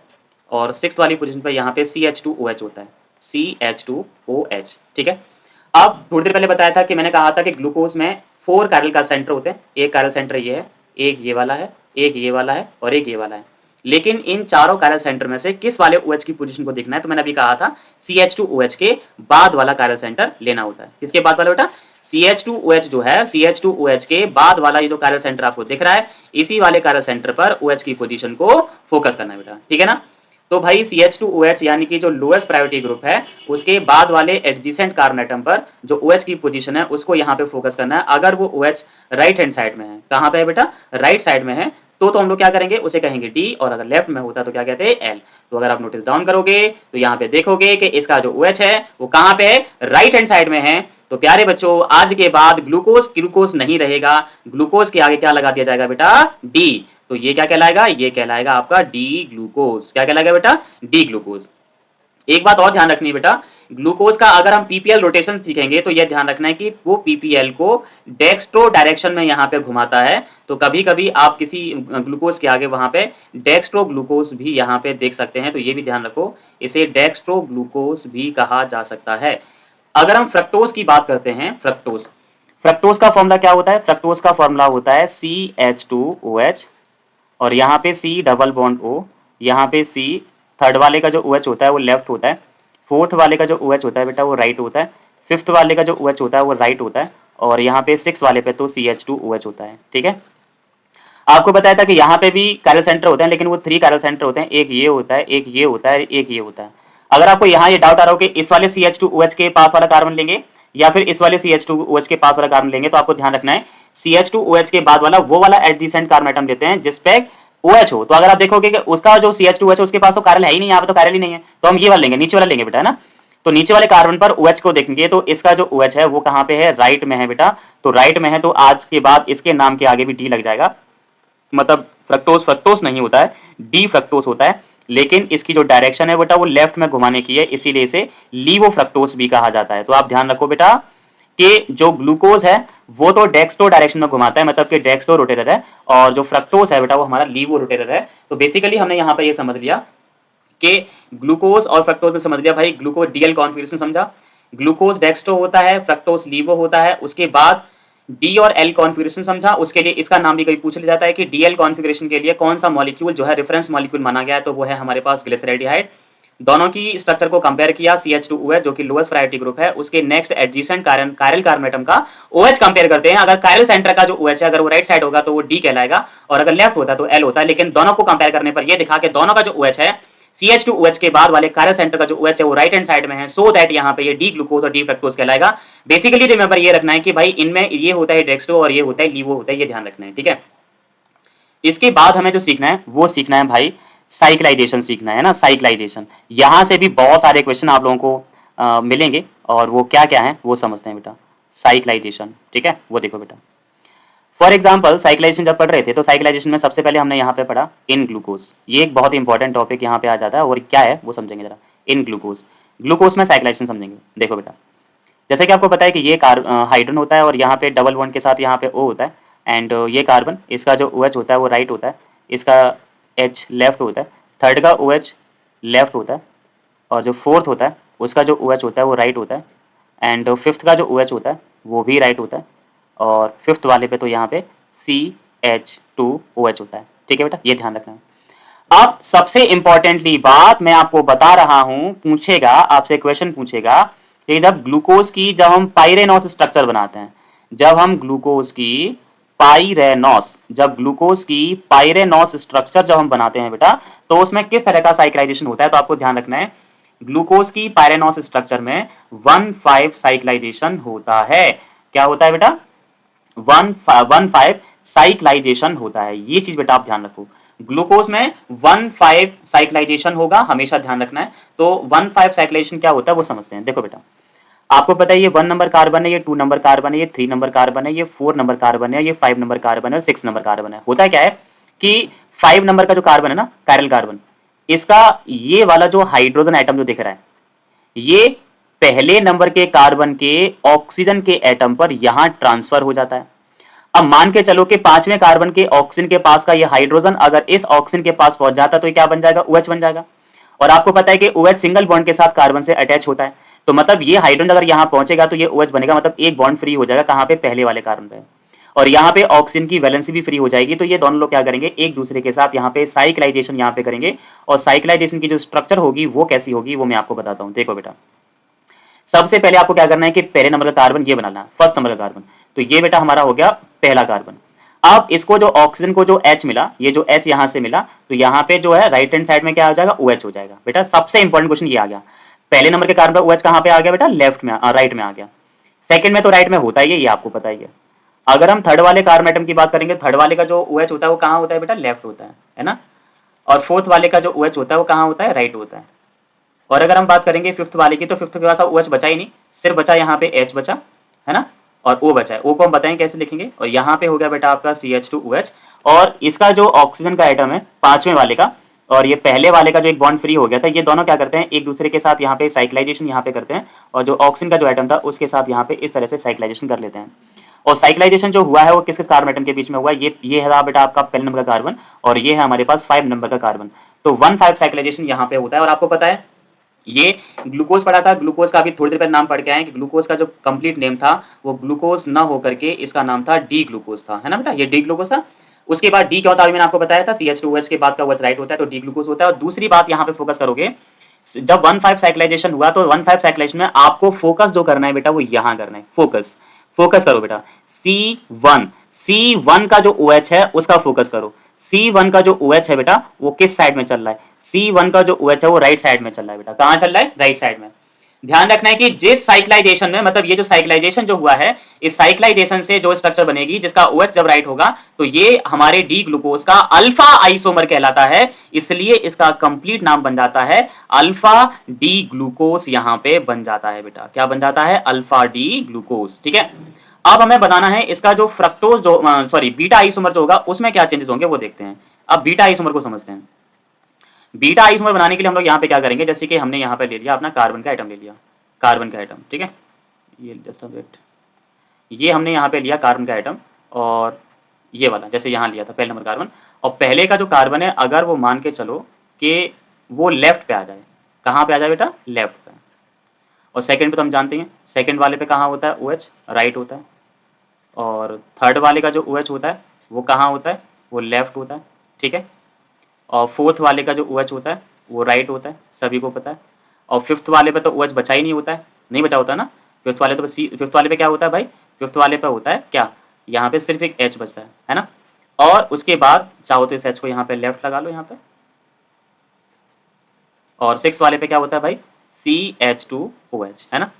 और सिक्स्थ वाली पोजीशन पर यहाँ पे CH2OH होता है, CH2OH। ठीक है, अब थोड़ी देर पहले बताया था कि मैंने कहा था कि ग्लूकोज में 4 कायरल का सेंटर होते हैं। एक कायरल सेंटर ये है, एक ये वाला है, एक ये वाला है, और एक ये वाला है। लेकिन इन चारों कायरल सेंटर में से किस वाले OH की पोजीशन को देखना है, तो मैंने अभी कहा था CH2OH के बाद वाला कायरल सेंटर लेना होता है। किसके बाद वाला बेटा? CH2OH जो है, CH2OH के बाद वाला ये जो कायरल सेंटर आपको दिख रहा है, इसी वाले कायरल सेंटर पर OH की पोजीशन को फोकस करना है बेटा, ठीक है ना। तो भाई CH2OH यानी कि जो लोएस्ट प्रायोरिटी ग्रुप है, उसके बाद वाले एडजेसेंट कार्बन एटम पर जो OH की पोजीशन है उसको यहाँ पे फोकस करना है। अगर वो OH राइट हैंड साइड में है, कहाँ पे है बेटा? राइट साइड में है, तो हम लोग क्या करेंगे, उसे कहेंगे D, और अगर लेफ्ट में होता तो क्या कहते हैं? L। तो अगर आप नोटिस डाउन करोगे तो यहाँ पे देखोगे कि इसका जो OH है वो कहाँ पे है? राइट हैंड साइड में है। तो प्यारे बच्चों, आज के बाद ग्लूकोज नहीं रहेगा, ग्लूकोज के आगे क्या लगा दिया जाएगा बेटा? D। तो ये क्या कहलाएगा? ये कहलाएगा आपका डी ग्लूकोज। क्या कहलाएगा बेटा? D glucose. एक बात और ध्यान रखनी है बेटा, ग्लूकोज का अगर हम पीपीएल रोटेशन सीखेंगे तो यह ध्यान रखना है कि वो पीपीएल को डेक्स्ट्रो डायरेक्शन में यहाँ पे घुमाता है। तो कभी कभी आप किसी ग्लूकोज के आगे वहां पे डेक्स्ट्रो ग्लूकोज भी यहाँ पे देख सकते हैं, तो ये भी ध्यान रखो, इसे डेक्स्ट्रो ग्लूकोज भी कहा जा सकता है। अगर हम फ्रक्टोज की बात करते हैं, फ्रक्टोज का फॉर्मूला क्या होता है? फ्रक्टोज का फॉर्मूला होता है CH2OH, और यहाँ पे C डबल बॉन्ड O, यहाँ पे C, थर्ड वाले का जो OH होता है वो लेफ्ट होता है, फोर्थ वाले का जो OH होता है बेटा वो राइट होता है, फिफ्थ वाले का जो OH होता है वो राइट होता है, और यहाँ पे सिक्स वाले पे तो CH2OH होता है, ठीक है। आपको बताया था कि यहाँ पे भी कायरल सेंटर होते हैं, लेकिन वो 3 कायरल सेंटर होते हैं, एक ये होता है, एक ये होता है, एक ये होता है। अगर आपको यहाँ ये डाउट आ रहा हो कि इस वाले CH2OH के पास वाला कार्बन लेंगे या फिर इस वाले CH2OH के पास वाला कार्बन लेंगे, तो आपको ध्यान रखना है CH2OH के बाद वाला वो वाला एडजेसेंट कार्बन एटम लेते हैं जिसपे OH हो। तो अगर आप देखोगे कि उसका जो CH2OH है उसके पास तो कायरल है ही नहीं, यहाँ पे तो कायरल ही नहीं है, तो हम ये वाला लेंगे, नीचे वाला लेंगे बेटा, है ना। तो नीचे वाले कार्बन पर OH को देखेंगे तो इसका जो OH है वो कहाँ पे है? राइट में है बेटा। तो राइट में है तो आज के बाद इसके नाम के आगे भी D लग जाएगा, मतलब फ्रक्टोज नहीं होता है, डी फ्रक्टोज होता है, लेकिन इसकी जो डायरेक्शन है बेटा वो लेफ्ट में घुमाने की है, इसीलिए इसे लीवो फ्रक्टोज भी कहा जाता है। तो आप ध्यान रखो बेटा कि जो ग्लूकोज है वो तो डेक्स्ट्रो डायरेक्शन में घुमाता है, मतलब कि डेक्स्ट्रो रोटेटर है, और जो फ्रक्टोज है बेटा वो हमारा लीवो रोटेटर है। तो बेसिकली हमने यहाँ पर ये समझ लिया कि ग्लूकोज और फ्रक्टोज में समझ लिया भाई, ग्लूकोज डीएल कॉन्फ़िगरेशन समझा, ग्लूकोज डेक्स्ट्रो होता है, फ्रक्टोज लीवो होता है, उसके बाद डी और एल कॉन्फ़िगरेशन समझा। उसके लिए इसका नाम भी कभी पूछ लिया जाता है कि डीएल कॉन्फ़िगरेशन के लिए कौन सा मॉलिक्यूल जो है रेफरेंस मॉलिक्यूल माना गया है, तो वो है हमारे पास ग्लिसरैल्डिहाइड। दोनों की स्ट्रक्चर को कंपेयर किया, CH2OH जो कि लोएस्ट प्रायोरिटी ग्रुप है, उसके next adjacent chiral carbon atom का OH कंपेयर करते हैं। अगर कायरल सेंटर का जो OH है अगर वो राइट साइड होगा तो वो D कहलाएगा, और अगर लेफ्ट होता है तो L होता है। लेकिन दोनों को कंपेयर करने पर यह दिखा कि दोनों का जो OH है, CH2OH के बाद वाले कायरल सेंटर का जो OH है वो राइट हैंड साइड में है, सो दैट यहाँ पे ये डी ग्लूकोज और डी फ्रक्टोज कहलाएगा। बेसिकली रिमेंबर ये रखना है कि भाई इनमें ये होता है डेक्स्ट्रो और ये होता है लीवो होता है, ये ध्यान रखना है, ठीक है। इसके बाद हमें जो सीखना है वो सीखना है भाई साइक्लाइजेशन सीखना है ना, साइक्लाइजेशन। यहां से भी बहुत सारे क्वेश्चन आप लोगों को मिलेंगे, और वो क्या क्या है वो समझते हैं बेटा। साइक्लाइजेशन, ठीक है, वो देखो बेटा। फॉर एग्जाम्पल साइक्लाइजेशन जब पढ़ रहे थे तो साइक्लाइजेशन में सबसे पहले हमने यहाँ पे पढ़ा इन ग्लूकोज, ये एक बहुत इंपॉर्टेंट टॉपिक यहाँ पे आ जाता है, और क्या है वो समझेंगे जरा। इन ग्लूकोज, ग्लूकोज में साइक्लाइजेशन समझेंगे। देखो बेटा, जैसे कि आपको पता है कि ये हाइड्रोजन होता है और यहाँ पे डबल बॉन्ड के साथ यहाँ पे O होता है, एंड ये कार्बन, इसका जो OH होता है वो राइट होता है, इसका H लेफ्ट होता है, थर्ड का OH लेफ्ट होता है, और जो फोर्थ होता है उसका जो OH होता है वो राइट होता है, एंड फिफ्थ का जो OH होता है वो भी राइट होता है, और फिफ्थ वाले पे तो यहाँ पे CH2OH होता है, ठीक है बेटा, ये ध्यान रखना है। अब सबसे इंपॉर्टेंटली बात मैं आपको बता रहा हूं, पूछेगा आपसे क्वेश्चन पूछेगा कि जब हम पाइरेनॉस स्ट्रक्चर बनाते हैं, जब ग्लूकोज की पाइरेनॉस स्ट्रक्चर जब हम बनाते हैं बेटा, तो उसमें किस तरह का साइक्लाइजेशन होता है, तो आपको ध्यान रखना है ग्लूकोज की पाइरेनॉस स्ट्रक्चर में 1,5 साइक्लाइजेशन होता है। क्या होता है बेटा? 1,5 साइक्लाइजेशन होता है, ये चीज बेटा आप ध्यान रखो। ग्लूकोज में 1,5 साइक्लाइजेशन होगा, हमेशा ध्यान रखना है। तो 1,5 साइक्लाइजेशन क्या होता है वो समझते हैं। देखो बेटा, आपको पता है ये 1 नंबर कार्बन है, ये 2 नंबर कार्बन है, ये 3 नंबर कार्बन है, ये 4 नंबर कार्बन है, ये 5 नंबर कार्बन है और 6 नंबर कार्बन है। होता है क्या है कि 5 नंबर का जो कार्बन है ना, कायरल कार्बन, इसका ये वाला जो हाइड्रोजन एटम जो दिख रहा है, ये पहले नंबर के कार्बन के ऑक्सीजन के एटम पर यहां ट्रांसफर हो जाता है। अब मान के चलो कि 5वें कार्बन के ऑक्सीजन के पास का ये हाइड्रोजन अगर इस ऑक्सीजन के पास पहुंच जाता तो ये क्या बन जाएगा? OH बन जाएगा। और आपको पता है कि OH सिंगल बॉन्ड के साथ कार्बन से अटैच होता है, तो मतलब ये हाइड्रोजन अगर यहां पहुंचेगा तो ये OH बनेगा, मतलब एक बॉन्ड फ्री हो जाएगा, कहां पे? पहले वाले कार्बन पे। और यहाँ पे ऑक्सीजन की वैलेंसी भी फ्री हो जाएगी। तो ये दोनों लोग क्या करेंगे, एक दूसरे के साथ यहाँ पे साइक्लाइजेशन यहाँ पे करेंगे, और साइक्लाइजेशन की जो स्ट्रक्चर होगी वो कैसी होगी वो मैं आपको बताता हूँ। देखो बेटा, सबसे पहले आपको क्या करना है कि पहले नंबर का कार्बन ये बनाना है, फर्स्ट नंबर का कार्बन। तो ये बेटा हमारा हो गया पहला कार्बन। अब इसको जो ऑक्सीजन को जो H मिला, ये जो H यहाँ से मिला, तो यहाँ पे जो है राइट हैंड साइड में क्या हो जाएगा, OH हो जाएगा। बेटा सबसे इंपॉर्टेंट क्वेश्चन ये आ गया, पहले नंबर के कार्बन का OH कहाँ पे आ गया बेटा, लेफ्ट में, राइट में आ गया। सेकंड में तो राइट में होता ही है, ये आपको पता ही है। अगर हम थर्ड वाले कार्बन एटम की बात करेंगे, थर्ड वाले का जो OH होता है वो कहाँ होता है बेटा, लेफ्ट होता है ना। और फोर्थ वाले का जो OH होता है वो कहाँ होता है, राइट होता है। और अगर हम बात करेंगे फिफ्थ वाले की, तो फिफ्थ के पास OH बचा ही नहीं, सिर्फ बचा यहाँ पे H बचा, है ना, और O बचा है। O को हम बताएं कैसे लिखेंगे, और यहाँ पे हो गया बेटा आपका CH2OH। और इसका जो ऑक्सीजन का एटम है पांचवें वाले का, और ये पहले वाले का जो एक बॉन्ड फ्री हो गया था, ये दोनों क्या करते हैं, एक दूसरे के साथ यहाँ पे साइक्लाइजेशन यहाँ पे करते हैं, और जो ऑक्सीजन का जो एटम था उसके साथ यहाँ पे इस तरह से साइक्लाइजेशन कर लेते हैं। और साइक्लाइजेशन जो हुआ है वो किस किस कार्बन एटम के बीच में हुआ है, ये है बेटा आपका पहले नंबर का कार्बन, और ये है हमारे पास 5 नंबर का कार्बन। तो 1,5 साइक्लाइजेशन यहाँ पे होता है। और आपको पता है ये ग्लूकोज पढ़ा था, ग्लूकोज का अभी थोड़ी देर पहले नाम पढ़ के आए कि ग्लूकोज का जो कंप्लीट नेम था वो ग्लूकोज ना होकर के इसका नाम था डी ग्लूकोज था, है ना बेटा, ये डी ग्लूकोज था। उसके बाद डी क्या होता है, मैंने आपको बताया था, CH2OH के बाद का OH राइट होता है, तो डी ग्लूकोज होता है। और दूसरी बात यहाँ पे फोकस करोगे, जब 1,5 साइक्लाइजेशन हुआ तो 1,5 साइक्लाइजेशन में आपको फोकस जो करना है बेटा वो यहाँ करना है, फोकस फोकस करो बेटा। C1 का जो OH है उसका फोकस करो। C1 का जो OH है बेटा वो किस साइड में चल रहा है, C1 का जो OH है वो राइट साइड में चल रहा है बेटा। कहां चल रहा है, राइट साइड में। ध्यान रखना है कि जिस साइक्लाइजेशन में, मतलब ये जो साइक्लाइजेशन जो हुआ है, इस साइक्लाइजेशन से जो स्ट्रक्चर बनेगी जिसका OH जब राइट होगा तो ये हमारे डी ग्लूकोज का अल्फा आइसोमर कहलाता है, इसलिए इसका कंप्लीट नाम बन जाता है अल्फा डी ग्लूकोज। यहां पे बन जाता है बेटा, क्या बन जाता है, अल्फा डी ग्लूकोज। ठीक है, अब हमें बताना है इसका जो फ्रक्टोज जो सॉरी बीटा आइसोमर जो होगा उसमें क्या चेंजेस होंगे वो देखते हैं। अब बीटा आइसोमर को समझते हैं। बीटा आइसोमर बनाने के लिए हम लोग यहाँ पे क्या करेंगे, जैसे कि हमने यहाँ पे ले लिया अपना कार्बन का एटम ले लिया, कार्बन का एटम, ठीक है, ये जस्ट अ मिनट, ये हमने यहाँ पे लिया कार्बन का एटम, और ये वाला जैसे यहाँ लिया था पहले नंबर कार्बन, और पहले का जो कार्बन है अगर वो मान के चलो कि वो लेफ्ट पे आ जाए, कहाँ पे आ जाए बेटा, लेफ्ट पे। और सेकंड पे तो हम जानते हैं सेकंड वाले पे कहाँ होता है, OH राइट होता है। और थर्ड वाले का जो OH होता है वो कहाँ होता है, वो लेफ्ट होता है, ठीक है। और फोर्थ वाले का जो OH होता है वो राइट होता है, सभी को पता है। और फिफ्थ वाले पे तो OH बचा ही नहीं होता है, नहीं बचा होता ना, फिफ्थ वाले तो फिफ्थ वाले पे क्या होता है भाई, फिफ्थ वाले पे होता है क्या, यहाँ पे सिर्फ एक H बचता है ना। और उसके बाद चाहो तो इस H को यहाँ पे लेफ्ट लगा लो यहाँ पे। और सिक्स वाले पे क्या होता है भाई, CH2OH, है ना।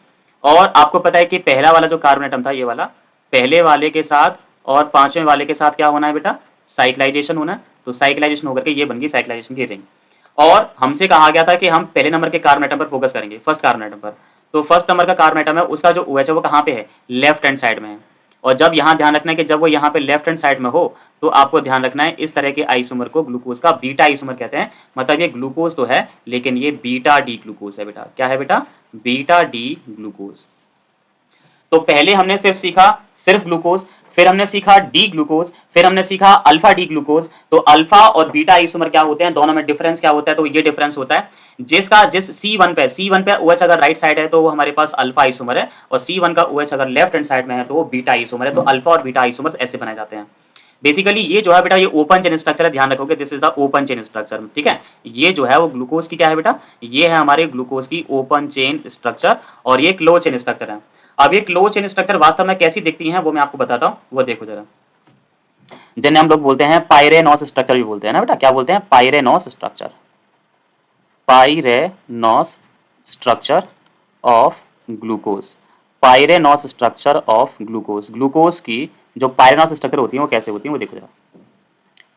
और आपको पता है कि पहला वाला जो कार्बन एटम था ये वाला, पहले वाले के साथ और पांचवें वाले के साथ क्या होना है बेटा, साइक्लाइजेशन होना है। तो साइक्लाइजेशन होकर के ये बन गई साइक्लाइजेशन की रिंग। और हमसे कहा गया था कि हम पहले नंबर के कार्बन एटम पर फोकस करेंगे, फर्स्ट कार्बन एटम पर। तो फर्स्ट नंबर का कार्बन एटम है उसका जो OH है वो कहाँ पे है, लेफ्ट हैंड साइड में है। और जब यहाँ ध्यान रखना है कि जब वो यहाँ पे लेफ्ट हैंड साइड में हो तो आपको ध्यान रखना है इस तरह के आइसोमर को ग्लूकोज का बीटा आइसोमर कहते हैं। मतलब ये ग्लूकोज तो है लेकिन ये बीटा डी ग्लूकोज है बेटा। क्या है बेटा, बीटा डी ग्लूकोज। तो पहले हमने सिर्फ सीखा सिर्फ ग्लूकोज, फिर हमने सीखा डी ग्लूकोज, फिर हमने सीखा अल्फा डी ग्लूकोज। तो अल्फा और बीटा आइसोमर क्या होते हैं, दोनों में डिफरेंस क्या होता है, तो ये डिफरेंस होता है जिस C1 पे OH अगर राइट साइड है तो वो हमारे पास अल्फा आइसोमर है, और C1 का OH अगर लेफ्ट हैंड साइड में है तो वो बीटा आइसोमर है। तो अल्फा और बीटा आइसोमर्स ऐसे बनाए जाते हैं। बेसिकली ये जो है बेटा ये ओपन चेन स्ट्रक्चर है, ध्यान रखोगे this is the open chain structure, ठीक है। ये जो है वो ग्लूकोज की क्या है बेटा, ये है हमारे ग्लूकोज की ओपन चेन स्ट्रक्चर, और ये क्लोज चेन स्ट्रक्चर है। अब ये क्लोज चेन स्ट्रक्चर वास्तव में कैसी दिखती हैं वो मैं आपको बताता हूँ, वो देखो जरा। जिन्हें हम लोग बोलते हैं पाइरेनॉस स्ट्रक्चर भी बोलते हैं ना बेटा, क्या बोलते हैं, pyranose structure, pyranose structure of glucose, pyranose structure of glucose. Glucose की जो पाइरेनॉस स्ट्रक्चर होती है वो कैसे होती है वो देखो जरा,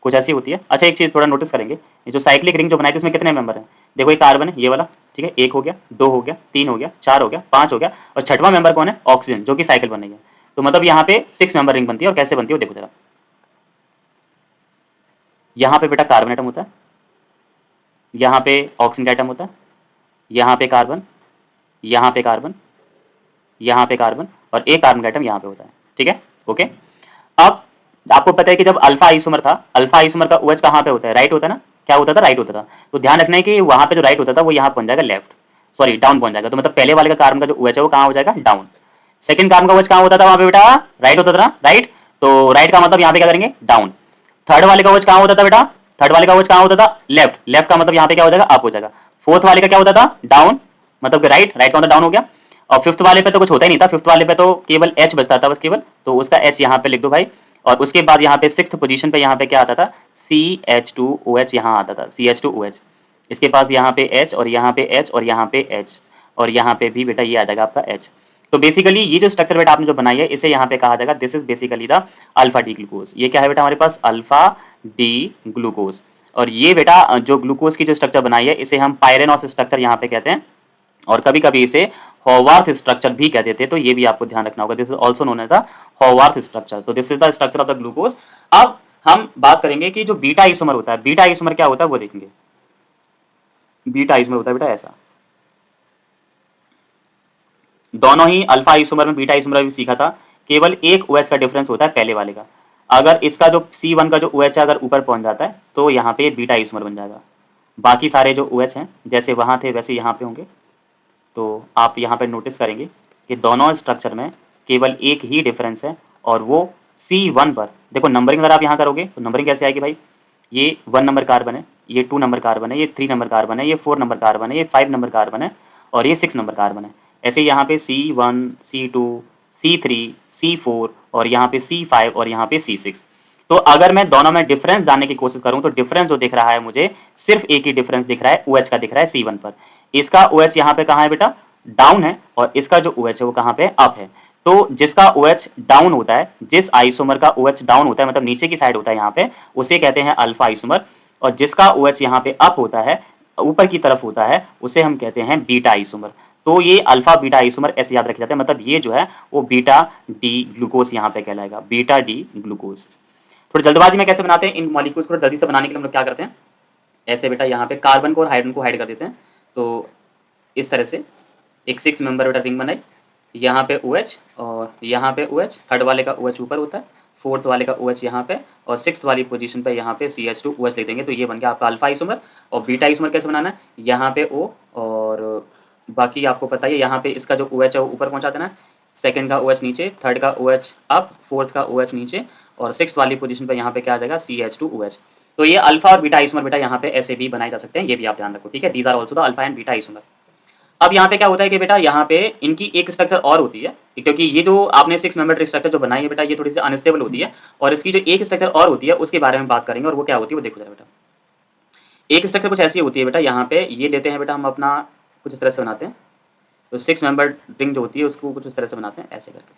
कुछ ऐसी होती है। अच्छा एक चीज थोड़ा नोटिस करेंगे, ये जो साइक्लिक रिंग जो बनाई थी उसमें कितने मेंबर हैं, देखो ये कार्बन है ये वाला, ठीक है, एक हो गया, दो हो गया, तीन हो गया, चार हो गया, पांच हो गया, और छठवां मेंबर कौन है, ऑक्सीजन, जो कि साइकिल बन रही है। तो मतलब यहाँ पे 6 मेंबर रिंग बनती है। और कैसे बनती है वो देखो जरा, यहाँ पे बेटा कार्बन एटम होता है, यहाँ पे ऑक्सीजन का एटम होता है, यहाँ पे कार्बन, यहाँ पे कार्बन, यहाँ पे कार्बन, और एक कार्बन का एटम यहाँ पे होता है, ठीक है, ओके। अब आपको पता है कि जब अल्फा आइसोमर था, अल्फा आइसोमर का OH कहाँ पे होता है, राइट होता है ना, क्या होता था, राइट होता था। तो ध्यान रखना है कि वहां पे जो राइट होता था वो यहाँ पहुंच जाएगा लेफ्ट, सॉरी डाउन पहुंच जाएगा। तो मतलब पहले वाले का कार्बन का जो OH है वो कहाँ हो जाएगा, डाउन। सेकंड कार्बन का OH कहाँ होता था, वहां पे बेटा राइट होता था ना, राइट। तो राइट का मतलब यहाँ पे क्या करेंगे, डाउन। थर्ड वाले का OH कहाँ होता था बेटा, थर्ड वाले का OH कहाँ होता था, लेफ्ट। लेफ्ट का मतलब यहाँ पे क्या हो जाएगा, अप हो जाएगा। फोर्थ वाले का क्या होता था, डाउन, मतलब राइट, राइट का मतलब डाउन हो गया। और फिफ्थ वाले पे तो कुछ होता ही नहीं था, फिफ्थ वाले पे तो केवल H बचता था बस केवल, तो उसका H यहाँ पे लिख दो भाई। और उसके बाद यहाँ पे सिक्स्थ पोजीशन पे यहाँ पे क्या आता था, CH2OH यहाँ आता था, CH2OH। इसके पास यहाँ पे H और यहाँ पे H और यहाँ पे H और यहाँ पे भी बेटा ये आ जाएगा आपका H। तो बेसिकली ये जो स्ट्रक्चर बेटा आपने जो बनाई है इसे यहाँ पे कहा जाएगा, this is basically the alpha D glucose. ये क्या है बेटा हमारे पास, अल्फा डी ग्लूकोज। और ये बेटा जो ग्लूकोज की जो स्ट्रक्चर बनाई है इसे हम पायरेनॉस स्ट्रक्चर यहाँ पे कहते हैं, और कभी कभी इसे हॉवार्थ स्ट्रक्चर भी कह देते हैं, तो ये भी आपको ध्यान रखना होगा। This is also known as the Haworth structure. तो this is the structure of the glucose. अब हम बात करेंगे कि जो बीटा आइसोमर होता है, बीटा आइसोमर क्या होता है वो देखेंगे। बीटा आइसोमर होता है बेटा ऐसा, दोनों ही अल्फा आइसोमर में बीटा आइसोमर भी सीखा था, केवल एक OH का डिफरेंस होता है पहले वाले का। अगर इसका जो C1 का जो OH है अगर ऊपर पहुंच जाता है तो यहाँ पे बीटा आइसोमर बन जाएगा। बाकी सारे जो OH हैं जैसे वहाँ थे वैसे यहाँ पे होंगे। तो आप यहाँ पे नोटिस करेंगे कि दोनों स्ट्रक्चर में केवल एक ही डिफरेंस है, और वो C1 पर देखो नंबरिंग अगर आप यहाँ करोगे तो नंबरिंग कैसे आएगी भाई, ये 1 नंबर कार्बन है, ये 2 नंबर कार्बन है, ये 3 नंबर कार्बन है, ये 4 नंबर कार्बन है, ये 5 नंबर कार्बन है, और ये 6 नंबर कार्बन है। ऐसे यहाँ पे C1, C2, C3, C4 और यहाँ पे C5 और यहाँ पे C6। तो अगर मैं दोनों में डिफरेंस जानने की कोशिश करूं तो डिफरेंस जो दिख रहा है मुझे सिर्फ एक ही डिफरेंस दिख रहा है, OH का दिख रहा है C1 पर। इसका OH यहाँ पे कहाँ है बेटा, डाउन है, और इसका जो OH है वो कहाँ पे अप है। तो जिसका OH डाउन होता है, जिस आइसोमर का OH डाउन होता है मतलब नीचे की साइड होता है यहाँ पे, उसे कहते हैं अल्फा आइसोमर। और जिसका OH यहाँ पे अप होता है, ऊपर की तरफ होता है, उसे हम कहते हैं बीटा आइसोमर। तो ये अल्फा बीटा आइसोमर ऐसे याद रखे जाते हैं, मतलब ये जो है वो बीटा डी ग्लूकोज यहाँ पे कहलाएगा, बीटा डी ग्लूकोज। थोड़ी जल्दबाजी में कैसे बनाते हैं इन मॉलिक्यूल्स को जल्दी से बनाने के लिए हम लोग क्या करते हैं, ऐसे बेटा यहाँ पे कार्बन को और हाइड्रोजन को हाइड कर देते हैं। तो इस तरह से एक 6 मेंबर बेटा रिंग बनाई, यहाँ पे OH और यहाँ पे OH, थर्ड वाले का OH ऊपर होता है, फोर्थ वाले का OH यहाँ पे, और सिक्स्थ वाली पोजीशन पे यहाँ पे CH2OH लिख देंगे। तो ये बन गया आपका अल्फा आइसोमर। और बीटा आइसोमर कैसे बनाना है, यहाँ पे O और बाकी आपको पता है यहाँ पे इसका जो OH है वो ऊपर पहुँचा देना है, सेकंड का OH नीचे, थर्ड का OH अप, फोर्थ का OH नीचे, और सिक्स वाली पोजीशन पे यहाँ पे क्या आ जाएगा, CH2OH। तो ये अल्फा और बीटा आइसोमर बेटा यहाँ पे ऐसे भी बनाए जा सकते हैं, ये भी आप ध्यान रखो, ठीक है। These are also the alpha and beta isomer. अब यहाँ पे क्या होता है कि बेटा यहाँ पे इनकी एक स्ट्रक्चर और होती है, क्योंकि ये जो आपने 6 मेंबर स्ट्रक्चर जो बनाई है बेटा ये थोड़ी सी अनस्टेबल होती है, और इसकी जो एक स्ट्रक्चर और होती है उसके बारे में बात करेंगे, और वो क्या होती है वो देखो जरा बेटा। एक स्ट्रक्चर कुछ ऐसी होती है बेटा, यहाँ पे ये लेते हैं बेटा हम अपना, कुछ इस तरह से बनाते हैं। तो 6 मेंबर रिंग जो होती है उसको कुछ इस तरह से बनाते हैं, ऐसे करके,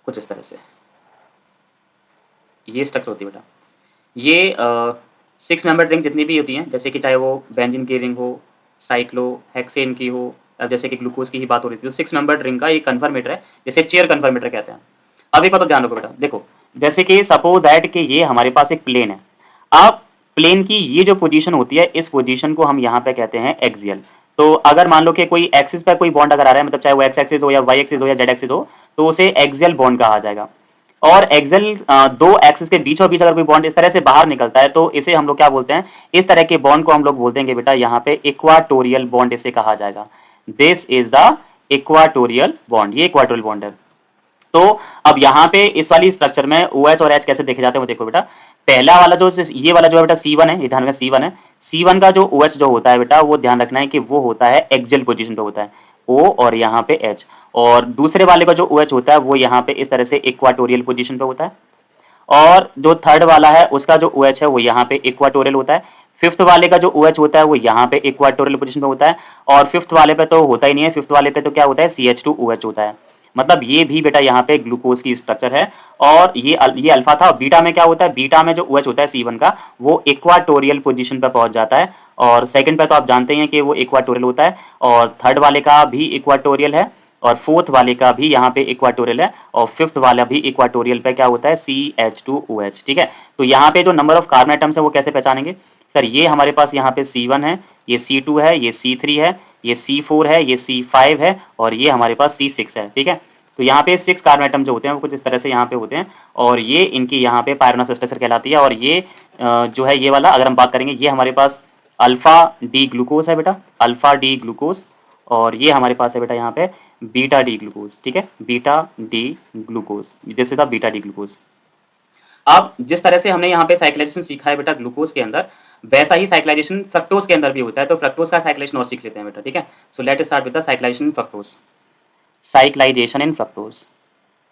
कुछ इस तरह से ये स्ट्रक्चर होती है बेटा। ये 6 मेंबर रिंग जितनी भी होती हैं, जैसे कि चाहे वो बेंजीन की रिंग हो, साइक्लोहेक्सेन की हो, अब जैसे कि ग्लूकोज की ही बात हो रही थी, तो 6 मेंबर रिंग का एक कन्फर्मेटर है, जैसे चेयर कन्फर्मेटर कहते हैं। अब एक बात तो ध्यान रखो बेटा, देखो जैसे कि सपोज दैट कि ये हमारे पास एक प्लेन है। अब प्लेन की ये जो पोजीशन होती है, इस पोजीशन को हम यहाँ पे कहते हैं एक्सियल। तो अगर मान लो कि कोई एक्सिस पर कोई बॉन्ड अगर आ रहा है, मतलब चाहे वो एक्स एक्सिस हो या वाई एक्सिस हो या जेड एक्सिस हो, तो उसे एक्सियल बॉन्ड कहा जाएगा। और एक्सियल दो एक्सिस के बीचों बीच अगर कोई बॉन्ड इस तरह से बाहर निकलता है तो इसे हम लोग क्या बोलते हैं, इस तरह के बॉन्ड को हम लोग बोलते हैं कि बेटा यहाँ पे इक्वाटोरियल बॉन्ड इसे कहा जाएगा। This is the equatorial bond, ये इक्वाटोरियल बॉन्ड है। तो अब यहाँ पे इस वाली स्ट्रक्चर में OH और H कैसे देखे जाते हैं वो देखो बेटा। पहला वाला जो ये वाला जो है बेटा C1 है, ये ध्यान रखना C1 है। C1 का जो OH जो होता है बेटा वो ध्यान रखना है कि वो होता है एक्सियल पोजीशन पे होता है, O और यहाँ पे H। और दूसरे वाले का जो OH होता है वो यहाँ पे इस तरह से इक्वाटोरियल पोजीशन पे होता है, और जो थर्ड वाला है उसका जो OH है वो यहाँ पे इक्वाटोरियल होता है। फिफ्थ वाले का जो OH होता है वो यहाँ पे इक्वाटोरियल पोजीशन पे होता है, और फिफ्थ वाले पे तो होता ही नहीं है, फिफ्थ वाले पे तो क्या होता है, CH2OH होता है। मतलब ये भी बेटा यहाँ पे ग्लूकोज की स्ट्रक्चर है। और ये अल्फा था। बीटा में क्या होता है, बीटा में जो OH होता है C1 का वो इक्वाटोरियल पोजीशन पे पहुंच जाता है, और सेकंड पे तो आप जानते हैं कि वो इक्वाटोरियल होता है, और थर्ड वाले का भी इक्वाटोरियल है, और फोर्थ वाले का भी यहाँ पे इक्वाटोरियल है, और फिफ्थ वाला भी इक्वाटोरियल पे क्या होता है, CH2OH। ठीक है। तो यहाँ पे जो नंबर ऑफ कार्बन एटम्स है वो कैसे पहचानेंगे सर, ये हमारे पास यहाँ पे C1 है, ये C2 है, ये C3 है, ये C4 है, ये C5 है, और ये हमारे पास C6 है। ठीक है। तो यहाँ पे 6 कार्बन एटम जो होते हैं वो कुछ इस तरह से यहाँ पे होते हैं, और ये इनकी यहाँ पे पायरोनस स्ट्रक्चर कहलाती है। और ये जो है ये वाला अगर हम बात करेंगे, ये हमारे पास अल्फा डी ग्लूकोज है बेटा, अल्फा डी ग्लूकोज। और ये हमारे पास है बेटा यहाँ पे बीटा डी ग्लूकोज, ठीक है, beta D glucose, this is the beta D glucose. अब जिस तरह से हमने यहाँ पे साइक्लाइजेशन सीखा है बेटा ग्लूकोज के अंदर, वैसा ही साइक्लाइजेशन फ्रक्टोज के अंदर भी होता है। तो फ्रक्टोज का साइक्लाइजेशन और सीख लेते हैं बेटा, ठीक है। So let start with the cyclisation in fructose. Cyclisation in fructose,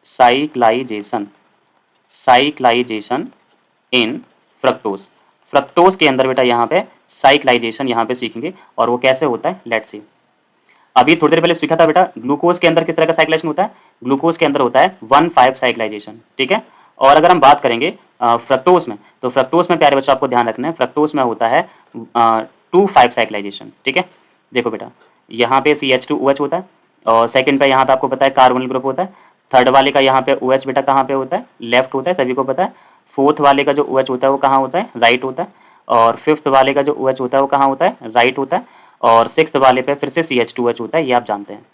cyclisation, cyclisation in fructose. Fructose के अंदर बेटा यहाँ पे साइक्लाइजेशन यहाँ पे सीखेंगे और वो कैसे होता है, लेट्स सी। अभी थोड़ी देर पहले सीखा था बेटा ग्लूकोज के अंदर किस तरह का साइक्लाइजेशन होता है। ग्लूकोज के अंदर होता है 1,5 साइक्लाइजेशन, ठीक है। और अगर हम बात करेंगे फ्रक्टोज में, तो फ्रक्टोज में प्यारे बच्चों आपको ध्यान रखना है, फ्रक्टोज में होता है 2,5 साइक्लाइजेशन, ठीक है। देखो बेटा यहाँ पे CH2OH होता है और सेकंड पे यहाँ पे आपको पता है कार्बोनिल ग्रुप होता है। थर्ड वाले का यहाँ पे OH बेटा कहाँ पे होता है, लेफ्ट होता है, सभी को पता है। फोर्थ वाले का जो OH होता है वो कहाँ होता है, राइट होता है। और फिफ्थ वाले का जो OH होता है वो कहाँ होता है, राइट होता है। और सिक्स्थ वाले पे फिर से CH2OH होता है, ये आप जानते हैं,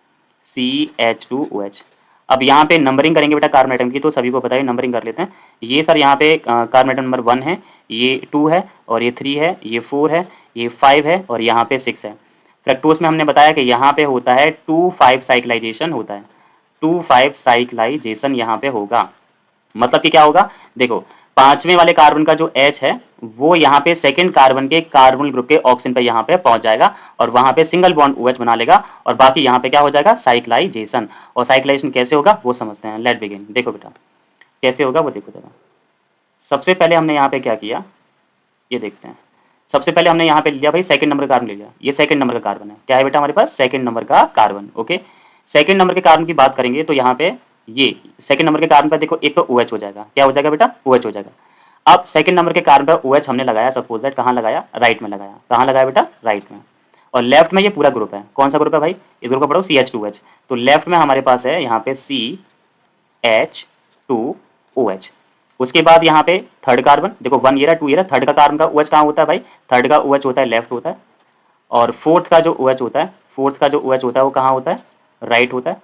CH2OH। अब यहाँ पे नंबरिंग करेंगे बेटा कार्बन आइटम की, तो सभी को पता है, नंबरिंग कर लेते हैं। ये सर यहाँ पे कार्बन आइटम नंबर 1 है, ये 2 है, और ये 3 है, ये 4 है, ये 5 है, और यहाँ पे 6 है। फ्रक्टोज में हमने बताया कि यहाँ पे होता है 2,5 साइक्लाइजेशन होता है, 2,5 साइक्लाइजेशन यहाँ पे होगा। मतलब कि क्या होगा, देखो पांचवें वाले कार्बन का जो H है वो यहाँ पे सेकंड कार्बन के कार्बोनिल ग्रुप के ऑक्सीजन पे यहाँ पे पहुंच जाएगा और वहां पे सिंगल बॉन्ड OH बना लेगा और बाकी यहाँ पे क्या हो जाएगा, साइक्लाइजेशन। और साइक्लाइजेशन कैसे होगा वो समझते हैं, लेट बिगिन। देखो बेटा कैसे होगा वो देखो जरा। सबसे पहले हमने यहाँ पे क्या किया ये देखते हैं। सबसे पहले हमने यहाँ पे लिया भाई सेकंड नंबर का कार्बन ले लिया, ये सेकंड नंबर का कार्बन है, क्या है बेटा हमारे पास, सेकंड नंबर का कार्बन। ओके, सेकंड नंबर के कार्बन की बात करेंगे तो यहाँ पे ये सेकंड नंबर के कार्बन पर देखो एक तो OH हो जाएगा, क्या हो जाएगा बेटा, OH हो जाएगा। अब सेकंड नंबर के कार्बन पर OH हमने लगाया, सपोज दैट कहाँ लगाया, राइट में लगाया, कहाँ लगाया बेटा, राइट में। और लेफ्ट में ये पूरा ग्रुप है, कौन सा ग्रुप है भाई, इस ग्रुप का पढ़ो CH2OH। तो लेफ्ट में हमारे पास है यहाँ पे CH2OH। उसके बाद यहाँ पे थर्ड कार्बन देखो 1 ये रहा 2 ये रहा, थर्ड का कार्बन का OH कहाँ होता है भाई, थर्ड का OH होता है लेफ्ट होता है। और फोर्थ का जो OH होता है, फोर्थ का जो OH होता है वो कहाँ होता है, राइट होता है।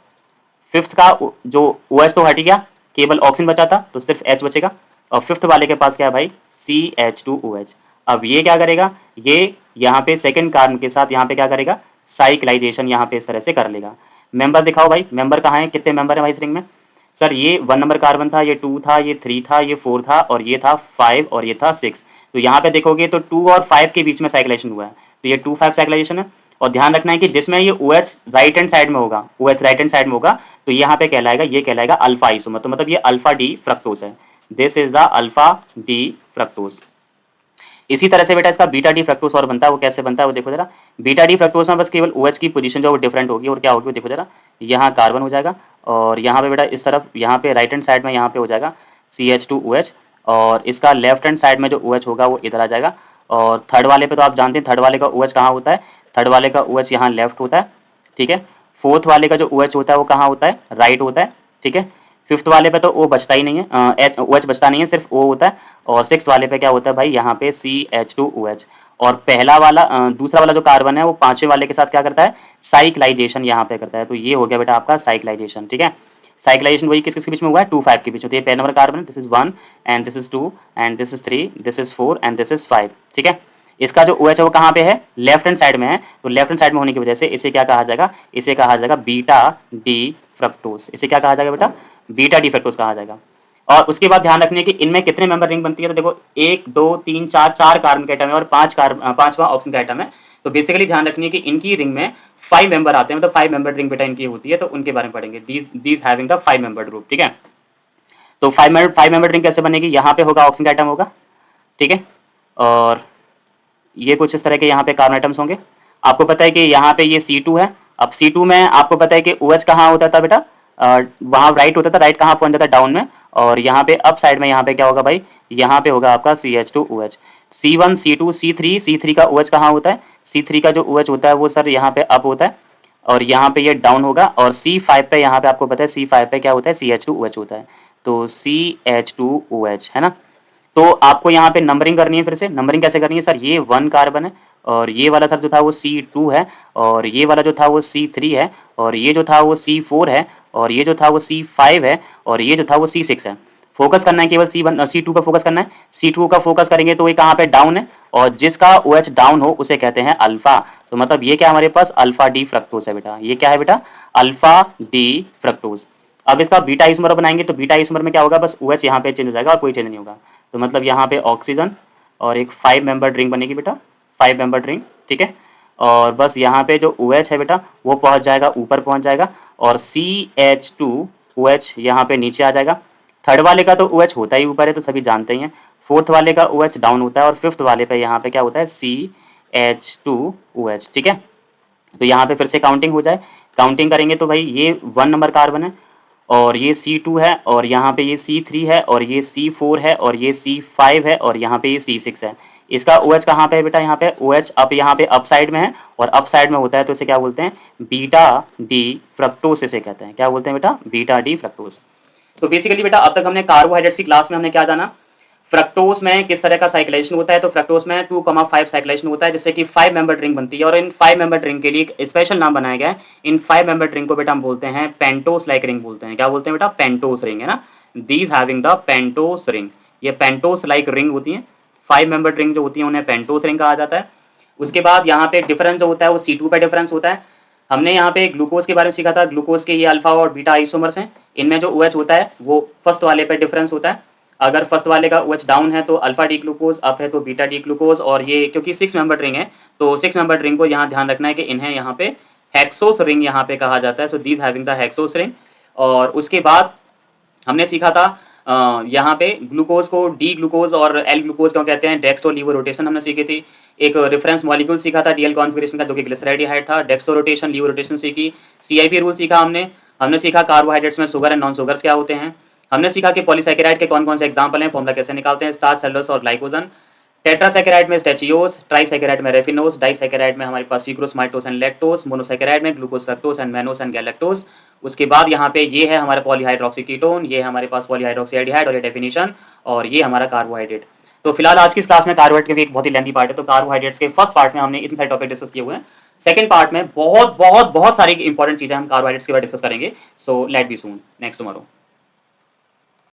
फिफ्थ का जो OH तो हट गया, केवल ऑक्सीजन बचा था तो सिर्फ H बचेगा। और फिफ्थ वाले के पास क्या है भाई, CH2OH। अब ये क्या करेगा, ये यहाँ पे सेकंड कार्बन के साथ यहाँ पे क्या करेगा, साइक्लाइजेशन यहाँ पे इस तरह से कर लेगा। मेंबर दिखाओ भाई, मेंबर कहाँ है, कितने मेंबर है भाई इस रिंग में। सर ये 1 नंबर कार्बन था, ये 2 था, ये 3 था, ये 4 था, और ये था 5 और ये था 6। तो यहाँ पे देखोगे तो 2 और 5 के बीच में साइक्लाइजेशन हुआ है, तो ये 2,5 साइक्लाइजेशन है। और ध्यान रखना है कि जिसमें ये OH राइट हैंड साइड में होगा, OH राइट हैंड साइड में होगा, तो यहाँ पे कहलाएगा, ये कहलाएगा अल्फा आइसोमर। तो मतलब ये अल्फा डी फ्रक्टोज है, this is the alpha D fructose. इसी तरह से बेटा इसका बीटा डी फ्रक्टोज और बनता है, वो कैसे बनता है वो देखो जरा। बीटा डी फ्रक्टोज में बस केवल OH की पोजीशन जो है वो डिफरेंट होगी, और क्या होगी वो देखो जरा, यहाँ कार्बन हो जाएगा और यहाँ पे बेटा इस तरफ यहाँ पे राइट हैंड साइड में यहाँ पे हो जाएगा CH2OH, और इसका लेफ्ट हैंड साइड में जो OH होगा वो इधर आ जाएगा। और थर्ड वाले पे तो आप जानते हैं थर्ड वाले का OH कहाँ होता है, थर्ड वाले का OH यहाँ लेफ्ट होता है, ठीक है। फोर्थ वाले का जो OH होता है वो कहाँ होता है, राइट होता है, ठीक है। फिफ्थ वाले पे तो O बचता ही नहीं है, OH बचता नहीं है, सिर्फ O होता है। और सिक्स वाले पे क्या होता है भाई, यहाँ पे CH2OH। और पहला वाला दूसरा वाला जो कार्बन है वो पांचवें वाले के साथ क्या करता है, साइक्लाइजेशन यहाँ पे करता है। तो ये हो गया बेटा आपका साइक्लाइजेशन, ठीक है। साइक्लाइजेशन वही किस किस के बीच में हुआ है, 2,5 के बीच में। तो ये पहला नंबर कार्बन है, this is 1 and this is 2 and this is 3, this is 4 and this is 5, ठीक है। इसका जो OH है वो कहाँ पे है, लेफ्ट हैंड साइड में है। तो लेफ्ट हैंड साइड में होने की वजह से इसे क्या कहा जाएगा, इसे कहा जाएगा बीटा डी फ्रक्टोज। इसे क्या कहा जाएगा बेटा, बीटा डी फ्रक्टोज कहा जाएगा। और उसके बाद ध्यान रखनी है कि इनमें कितने मेंबर रिंग बनती है। तो देखो 1 2 3 4 4 कार्बन का एटम है और 5वां ऑक्सीजन का एटम है। तो बेसिकली ध्यान रखनी है कि इनकी रिंग में 5 मेंबर आते हैं, मतलब 5 मेंबर रिंग बेटा इनकी होती है, तो उनके बारे में पढ़ेंगे, these having the 5 member group, ठीक है। तो 5 मेंबर रिंग कैसे बनेगी, यहाँ पे होगा ऑक्सीजन का एटम होगा, ठीक है। और ये कुछ इस तरह के यहाँ पे कार्बन एटम्स होंगे। आपको पता है कि यहाँ पे ये C2 है। अब C2 में आपको पता है कि OH कहाँ होता था बेटा, वहाँ राइट होता था, राइट कहाँ पहुंच जाता है, डाउन में। और यहाँ पे अप साइड में यहाँ पे क्या होगा भाई, यहाँ पे होगा आपका CH2OH। C1 C2 C3 का OH कहाँ होता है, C3 का जो OH होता है वो सर यहाँ पे अप होता है और यहाँ पे ये डाउन होगा। और C5 पे यहाँ पे आपको पता है C5 पे क्या होता है, CH2OH होता है। तो CH2OH है ना। तो आपको यहाँ पे नंबरिंग करनी है, फिर से नंबरिंग कैसे करनी है सर, ये 1 कार्बन है और ये वाला सर जो था वो C2 है और ये वाला जो था वो C3 है और ये जो था वो C4 है और ये जो था वो C5 है और ये जो था वो C6 है। फोकस करना है केवल C2 का फोकस करना है। C2 का फोकस करेंगे तो ये कहाँ पे डाउन है, और जिसका OH डाउन हो उसे कहते हैं अल्फा। तो मतलब ये क्या हमारे पास अल्फा डी फ्रक्टोज है बेटा, ये क्या है बेटा अल्फा डी फ्रक्टोज। अब इसका बीटा आइसोमर बनाएंगे तो बीटा आइसोमर में क्या होगा, बस OH यहाँ पे चेंज हो जाएगा और कोई चेंज नहीं होगा। तो मतलब यहाँ पे ऑक्सीजन और एक 5 मेंबर रिंग बनेगी बेटा, 5 मेंबर रिंग, ठीक है। और बस यहाँ पे जो OH है बेटा वो पहुँच जाएगा, ऊपर पहुँच जाएगा, और CH2OH यहाँ पे नीचे आ जाएगा। थर्ड वाले का तो OH होता ही ऊपर है, तो सभी जानते ही हैं। फोर्थ वाले का OH डाउन होता है, और फिफ्थ वाले पे यहाँ पे क्या होता है CH2OH, ठीक है। तो यहाँ पे फिर से काउंटिंग हो जाए, काउंटिंग करेंगे तो भाई ये 1 नंबर कार्बन है, और ये C2 है, और यहाँ पे ये C3 है, और ये C4 है, और ये C5 है, और यहाँ पे ये C6 है। इसका OH कहाँ पे है बेटा, यहाँ पे OH अप, यहाँ पे अप साइड में है, और अप साइड में होता है तो इसे क्या बोलते हैं बीटा डी फ्रक्टोज इसे कहते हैं। क्या बोलते हैं बेटा बीटा डी फ्रक्टोज। तो बेसिकली बेटा अब तक हमने कार्बोहाइड्रेट्स की क्लास में हमने क्या जाना, फ्रक्टोज में किस तरह का साइक्लेशन होता है। तो फ्रक्टोज में 2,5 साइक्लेशन होता है, जिससे कि 5 मेंबर ड्रिंक बनती है, और इन 5 मेंबर ड्रिंक के लिए एक स्पेशल नाम बनाया गया है। इन 5 मेंबर ड्रिंक को बेटा हम बोलते हैं पेंटोस लाइक रिंग बोलते हैं। क्या बोलते हैं बेटा पेंटोस रिंग, है ना, these having the pentose ring. ये पेंटोस लाइक रिंग होती है, 5 मेंबर ड्रिंक जो होती है उन्हें पेंटोस रिंग कहा जाता है। उसके बाद यहाँ पे डिफरेंस जो होता है वो C2 पे डिफरेंस होता है। हमने यहाँ पे ग्लूकोज के बारे में सीखा था, ग्लूकोज के ये अल्फा और बीटा आइसोमर्स हैं, इनमें जो OH होता है वो फर्स्ट वाले पे डिफरेंस होता है। अगर फर्स्ट वाले का OH डाउन है तो अल्फा डी ग्लूकोज, अप है तो बीटा डी ग्लूकोज। और ये क्योंकि 6 मेंबर रिंग है तो 6 मेंबर रिंग को यहाँ ध्यान रखना है कि इन्हें यहाँ पे हेक्सोस रिंग यहाँ पे कहा जाता है। So these having the hexose ring. और उसके बाद हमने सीखा था यहाँ पे ग्लूकोज को डी ग्लूकोज और एल ग्लूकोज क्यों कहते हैं, डेक्स्ट्रो लीवो रोटेशन हमने सीखी थी। एक रेफरेंस मॉलिक्यूल सीखा था DL कॉन्फिगरेशन का जो कि ग्लिसराइडिहाइड था, डेक्स्ट्रो रोटेशन, लीवो रोटेशन सीखी। CIP रूल सीखा हमने सीखा कार्बोहाइड्रेट्स में शुगर एंड नॉन शुगर्स क्या होते हैं। हमने सीखा कि पॉलीसैकेराइड के कौन कौन से एग्जाम्पल हैं, फॉर्मुला कैसे निकालते हैं, स्टार्च, सेलुलोज और ग्लाइकोजन। टेट्रासैकेराइड में स्टेचियोस, ट्राइसैकेराइड में रेफिनोस, डाइसैकेराइड में हमारे पास sucrose, maltose and lactose, monosaccharide में glucose, fructose and mannose and galactose. उसके बाद यहाँ पे ये है हमारे पॉलीहाइड्रोक्सी कीटोन, ये है हमारे पास पॉलीहाइड्रोक्सी एल्डिहाइड और ये डेफिनेशन, और ये हमारा कार्बोहाइड्रेट। तो फिलहाल आज की इस क्लास में कार्बोहाइड्रेट क्योंकि एक बहुत ही लेंथी पार्ट है, तो कार्बोहाइड्रेट्स के फर्स्ट पार्ट में हमने इतने सारे टॉपिक डिस्कस किए हुए हैं। सेकंड पार्ट में बहुत बहुत बहुत सारी इंपॉर्टेंट चीजें हम कार्बोहाइड्रेट्स के बारे में डिस्कस करेंगे। सो लेट बी सून नेक्स्ट टुमारो।